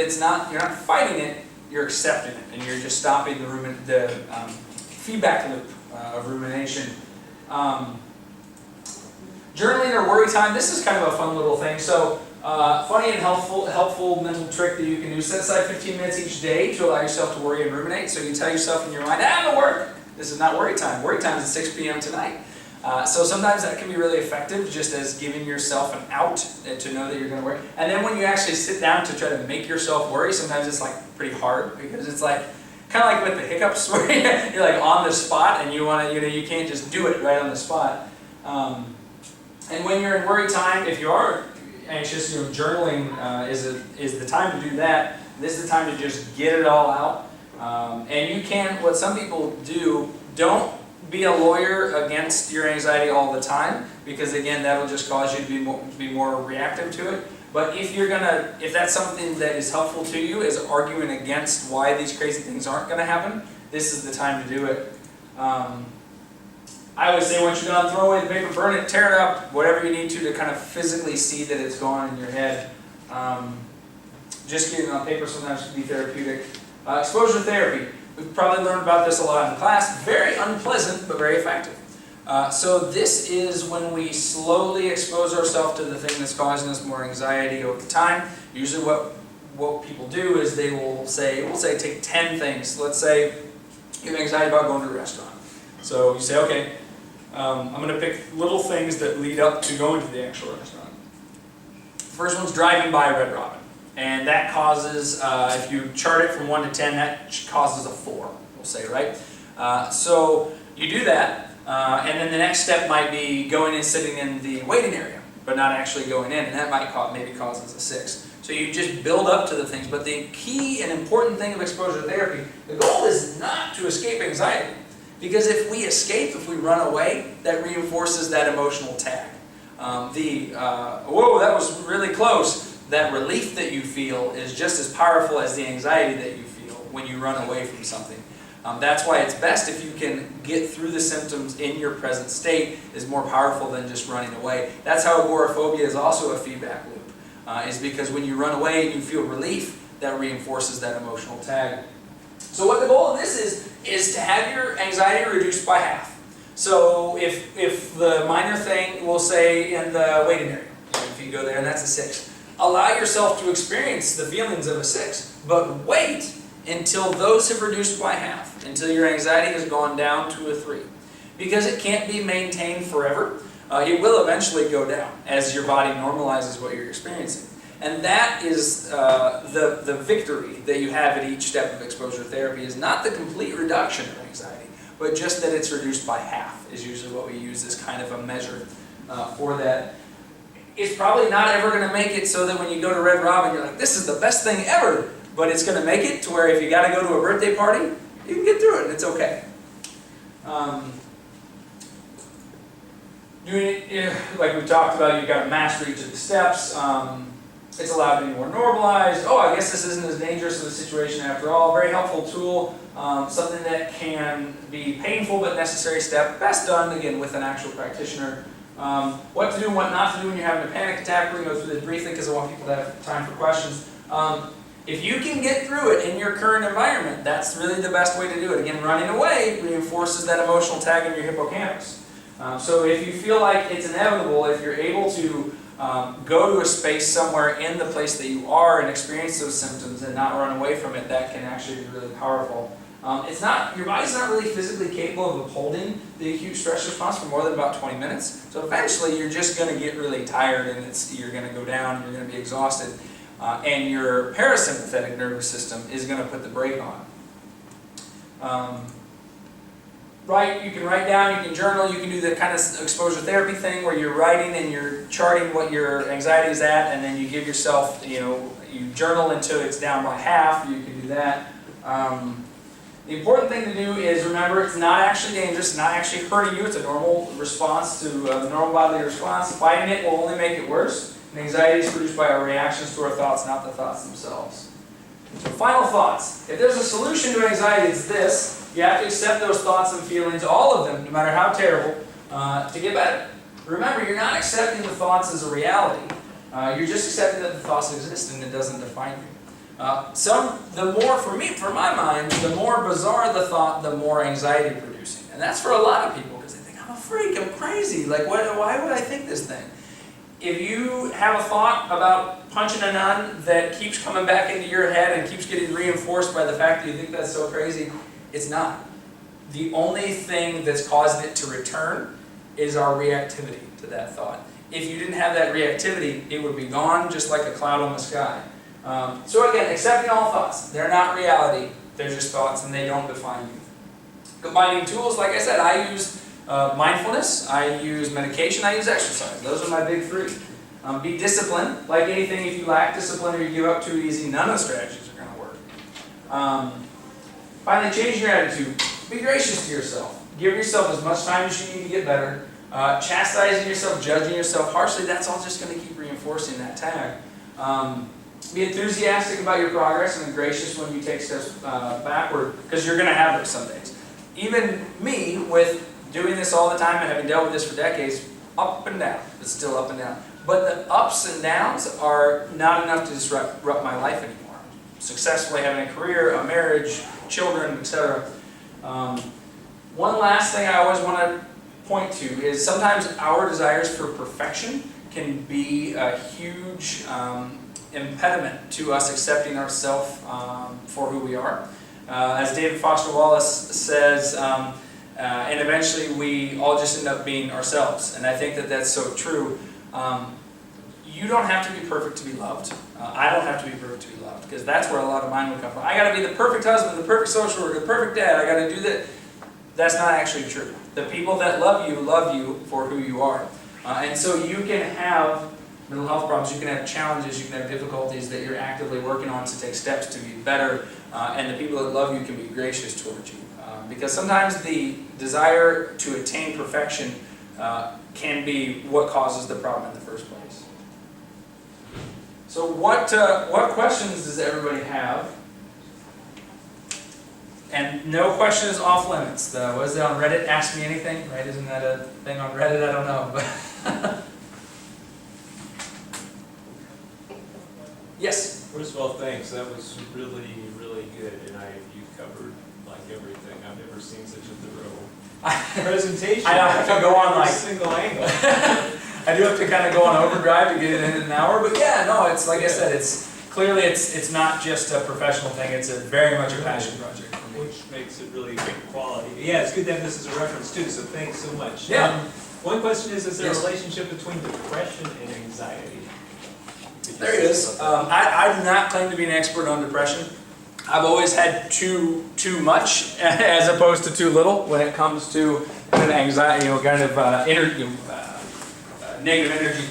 you're not fighting it, you're accepting it, and you're just stopping the feedback loop of rumination. Journaling or worry time. This is kind of a fun little thing. So funny and helpful mental trick that you can do. Set aside 15 minutes each day to allow yourself to worry and ruminate. So you tell yourself in your mind, I'm at work. This is not worry time. Worry time is at 6 p.m. tonight. So sometimes that can be really effective, just as giving yourself an out to know that you're going to worry. And then when you actually sit down to try to make yourself worry, sometimes it's like pretty hard, because it's like kind of like with the hiccups where you're like on the spot and you want to, you can't just do it right on the spot. And when you're in worry time, if you are anxious, journaling is the time to do that. This is the time to just get it all out. And you can, what some people do, don't be a lawyer against your anxiety all the time, because again, that'll just cause you to be more reactive to it. But if that's something that is helpful to you, is arguing against why these crazy things aren't going to happen, this is the time to do it. I always say once you're done, throw away the paper, burn it, tear it up, whatever you need to kind of physically see that it's gone in your head. Just getting it on paper sometimes can be therapeutic. Exposure therapy. We've probably learned about this a lot in class. Very unpleasant, but very effective. So this is when we slowly expose ourselves to the thing that's causing us more anxiety over time. Usually what people do is we'll say take 10 things. Let's say you have anxiety about going to a restaurant. So you say, okay, I'm going to pick little things that lead up to going to the actual restaurant. First one's driving by Red Robin. And that causes, if you chart it from 1 to 10, that causes a 4, we'll say, right? So you do that, and then the next step might be going and sitting in the waiting area, but not actually going in, and that might maybe causes a 6. So you just build up to the things, but the key and important thing of exposure therapy, the goal is not to escape anxiety. Because if we escape, if we run away, that reinforces that emotional tag. Whoa, that was really close. That relief that you feel is just as powerful as the anxiety that you feel when you run away from something. That's why it's best if you can get through the symptoms in your present state is more powerful than just running away. That's how agoraphobia is also a feedback loop. Is because when you run away and you feel relief, that reinforces that emotional tag. So what the goal of this is to have your anxiety reduced by half. So if the minor thing, we'll say in the waiting area, if you go there and that's a 6, allow yourself to experience the feelings of a 6, but wait until those have reduced by half, until your anxiety has gone down to a 3. Because it can't be maintained forever. It will eventually go down as your body normalizes what you're experiencing. And that is the victory that you have at each step of exposure therapy, is not the complete reduction of anxiety, but just that it's reduced by half is usually what we use as kind of a measure for that. It's probably not ever going to make it so that when you go to Red Robin, you're like, this is the best thing ever. But it's going to make it to where if you got to go to a birthday party, you can get through it and it's okay. Doing it, like we talked about, you've got to master each of the steps. It's allowed to be more normalized. Oh, I guess this isn't as dangerous of a situation after all. Very helpful tool. Something that can be painful but necessary step. Best done, again, with an actual practitioner. What to do and what not to do when you're having a panic attack. We're going to go through this briefly because I want people to have time for questions. If you can get through it in your current environment, that's really the best way to do it. Again, running away reinforces that emotional tag in your hippocampus. So if you feel like it's inevitable, if you're able to go to a space somewhere in the place that you are and experience those symptoms and not run away from it, that can actually be really powerful. Your body's not really physically capable of upholding the acute stress response for more than about 20 minutes. So eventually you're just going to get really tired and you're going to go down, you're going to be exhausted, and your parasympathetic nervous system is going to put the brake on. You can write down, you can journal, you can do the kind of exposure therapy thing where you're writing and you're charting what your anxiety is at, and then you give yourself, you journal until it's down by half. You can do that. The important thing to do is remember it's not actually dangerous, it's not actually hurting you. It's a normal response to the normal bodily response. Fighting it will only make it worse. And anxiety is produced by our reactions to our thoughts, not the thoughts themselves. So final thoughts. If there's a solution to anxiety, it's this. You have to accept those thoughts and feelings, all of them, no matter how terrible, to get better. Remember, you're not accepting the thoughts as a reality. You're just accepting that the thoughts exist and it doesn't define you. For my mind, the more bizarre the thought, the more anxiety producing. And that's for a lot of people, because they think, I'm a freak, I'm crazy. Like, why would I think this thing? If you have a thought about punching a nun that keeps coming back into your head and keeps getting reinforced by the fact that you think that's so crazy, it's not. The only thing that's causing it to return is our reactivity to that thought. If you didn't have that reactivity, it would be gone just like a cloud on the sky. So again, accepting all thoughts. They're not reality. They're just thoughts and they don't define you. Combining tools, like I said, I use mindfulness, I use medication, I use exercise. Those are my big 3. Be disciplined. Like anything, if you lack discipline or you give up too easy, none of the strategies are going to work. Finally, change your attitude. Be gracious to yourself. give yourself as much time as you need to get better. Chastising yourself, judging yourself harshly, that's all just going to keep reinforcing that tag. Be enthusiastic about your progress and gracious when you take steps backward, because you're going to have those some days. Even me, with doing this all the time and having dealt with this for decades, up and down. It's still up and down. But the ups and downs are not enough to disrupt my life anymore. Successfully having a career, a marriage, children, etc. One last thing I always want to point to is sometimes our desires for perfection can be a huge impediment to us accepting ourselves for who we are. As David Foster Wallace says, and eventually we all just end up being ourselves. And I think that that's so true. You don't have to be perfect to be loved. I don't have to be perfect to be loved, because that's where a lot of mine would come from. I got to be the perfect husband, the perfect social worker, the perfect dad. I got to do that. That's not actually true. The people that love you for who you are. And so you can have mental health problems, you can have challenges, you can have difficulties that you're actively working on to take steps to be better. And the people that love you can be gracious towards you. Because sometimes the desire to attain perfection can be what causes the problem in the first place. So what questions does everybody have? And no question is off limits. Was it on Reddit? Ask me anything, right? Isn't that a thing on Reddit? I don't know. But yes? First of all, thanks. That was really, really good, and you covered like everything. I've never seen such a thorough presentation. I have to go on every like single angle. I do have to kind of go on overdrive to get it in an hour, but yeah, no, it's like I said, it's clearly it's not just a professional thing. It's a very much a passion project for me. Which makes it really good quality. Yeah, it's good to have this as a reference too, so thanks so much. Yeah. One question is there Yes. a relationship between depression and anxiety? There is. I do not claim to be an expert on depression. I've always had too much as opposed to too little when it comes to kind of anxiety, negative energy.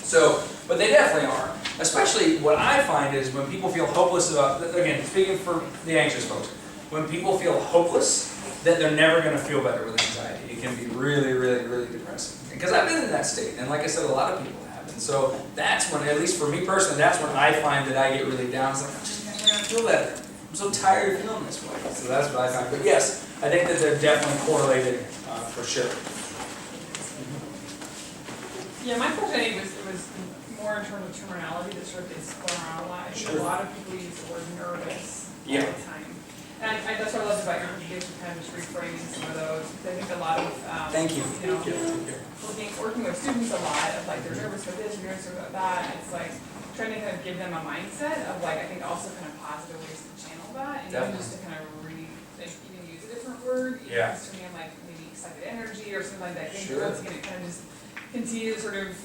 So, but they definitely are. Especially what I find is when people feel hopeless about, again, speaking for the anxious folks, when people feel hopeless, that they're never going to feel better with anxiety. It can be really, really, really depressing. Because I've been in that state, and like I said, a lot of people have. And so that's when, at least for me personally, that's when I find that I get really down. It's like, I'm just never going to feel better. I'm so tired of feeling this way. So that's what I find. But yes, I think that they're definitely correlated for sure. Yeah, my question I think was more in terms of terminology that sort of gets thrown around a lot. I think Sure. a lot of people use the word nervous Yeah. all the time. And that's what I loved about your presentation, kind of just reframing some of those. Because I think a lot of, Thank you. you know, working with students a lot of like they're nervous about this, they're nervous about that. And it's like trying to kind of give them a mindset of like, I think also kind of positive ways to channel that. And even just to kind of even use a different word. Even Yeah. just to me, like maybe excited energy or something like that. I think Sure. that's going to kind of just continue to sort of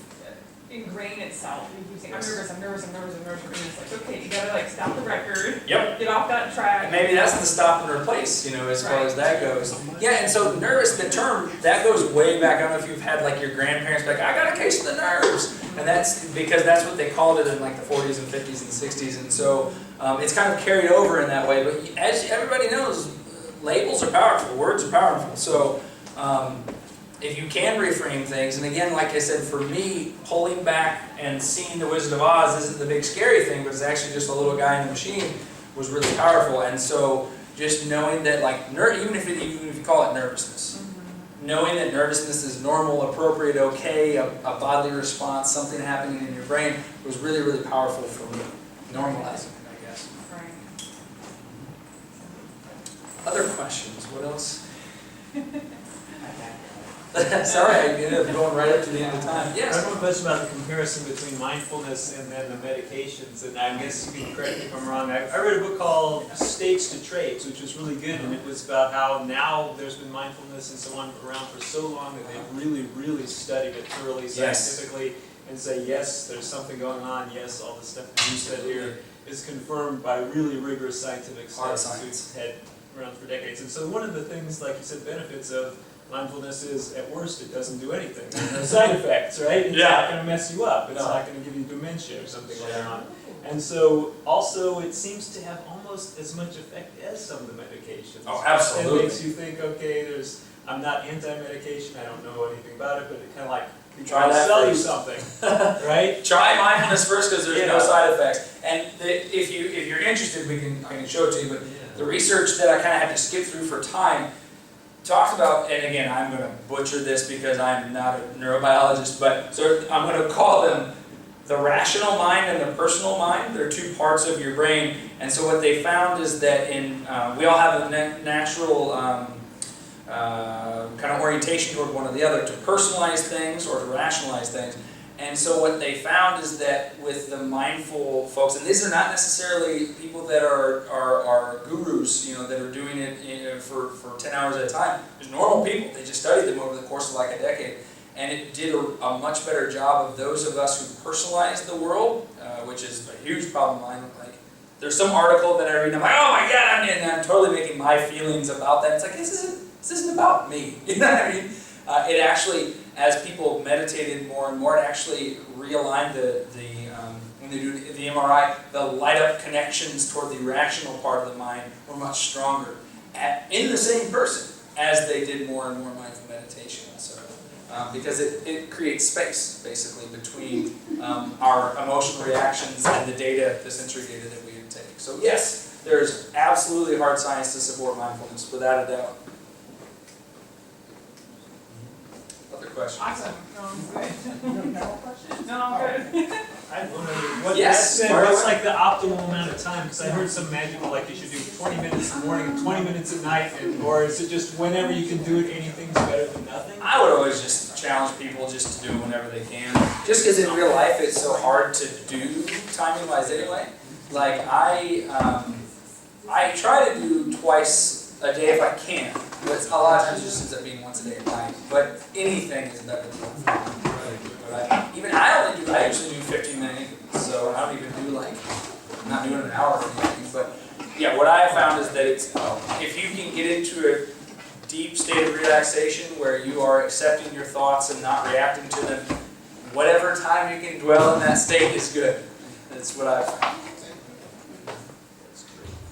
ingrain itself. You keep saying, I'm nervous. And it's like, okay, you gotta like stop the record. Yep. Get off that track. And maybe that's the stop and replace, as far as that goes. Yeah, and so nervous, the term, that goes way back. I don't know if you've had like your grandparents be like, I got a case of the nerves. And that's because that's what they called it in like the 40s and 50s and 60s. And so it's kind of carried over in that way. But as everybody knows, labels are powerful, words are powerful. So if you can reframe things, and again, like I said, for me, pulling back and seeing the Wizard of Oz isn't the big scary thing, but it's actually just a little guy in the machine was really powerful. And so just knowing that, like, even if you call it nervousness, knowing that nervousness is normal, appropriate, okay, a bodily response, something happening in your brain was really, really powerful for me. Normalizing it, I guess. Right. Other questions? What else? Sorry, I ended up going right up to the end of time. I Yes? have one question about the comparison between mindfulness and then the medications, and I guess you can correct me if I'm wrong. I read a book called Stakes to Traits, which was really good, and it was about how now there's been mindfulness and so on around for so long that they've really, really studied it thoroughly, scientifically, and say, yes, there's something going on, yes, all the stuff that you said here is confirmed by really rigorous scientific Hard studies science. we've had around for decades. And so one of the things, like you said, benefits of mindfulness is, at worst, it doesn't do anything. There's no side effects, right? It's not going to mess you up. It's No. not going to give you dementia or something like Sure. that. And so, also, it seems to have almost as much effect as some of the medications. Oh, absolutely. It makes you think, okay, there's I'm not anti-medication, I don't know anything about it, but it kind of like, Try that sell you first. something, right? Try mindfulness first because there's no Yeah. side effects. And if you're interested, I can show it to you. But the research that I kind of had to skip through for time talks about, and again, I'm going to butcher this because I'm not a neurobiologist, but so I'm going to call them the rational mind and the personal mind. They're two parts of your brain. And so what they found is that we all have a natural kind of orientation toward one or the other, to personalize things or to rationalize things. And so what they found is that with the mindful folks, and these are not necessarily people that are gurus, that are doing it for 10 hours at a time. There's normal people. They just studied them over the course of like a decade. And it did a much better job of those of us who personalize the world, which is a huge problem. Like, there's some article that I read and I'm like, oh my God, and I'm totally making my feelings about that. It's like, this isn't about me. You know what I mean? It actually, as people meditated more and more, it actually realigned when they do the MRI, the light up connections toward the rational part of the mind were much stronger in the same person as they did more and more mindful meditation. So, because it creates space, basically, between our emotional reactions and the data, the sensory data that we intake. So yes, there's absolutely hard science to support mindfulness, without a doubt. Other questions? Awesome, no, I'm good. You don't have a question? No, I'm good. I wonder what Yes, that said, fire what's away. like the optimal amount of time? Because I heard some magical, like you should do 20 minutes in the morning and 20 minutes at night, or is it just whenever you can do it, anything's better than nothing? I would always just challenge people just to do it whenever they can. Just because in real life it's so hard to do timing-wise anyway. Like I try to do twice a day if I can, but a lot of times it just ends up being once a day at night. But anything is better than nothing. But I usually do 15-minute increments, so I don't even do I'm not doing an hour or anything. But yeah, what I have found is that if you can get into a deep state of relaxation where you are accepting your thoughts and not reacting to them, whatever time you can dwell in that state is good. That's what I've found.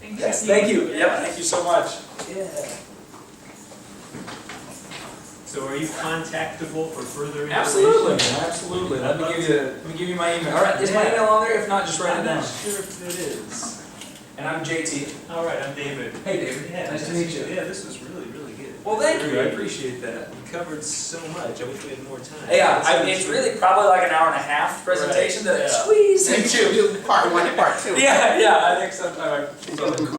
Thank you. Yes, thank you. Yep, thank you so much. Yeah. So are you contactable for further information? Absolutely, absolutely. Let me give you my email. All right, is my email on there? If not, just write it I'm down. not sure if it is. And I'm JT. All right, I'm David. Hey, David. Yeah, Nice to meet you. Yeah, this was really, really good. Well, thank you. I appreciate that. We covered so much. I wish we had more time. Yeah, it's really probably like an hour and a half presentation that I Yeah. squeezed into. Part one and part two. Yeah, I think sometime I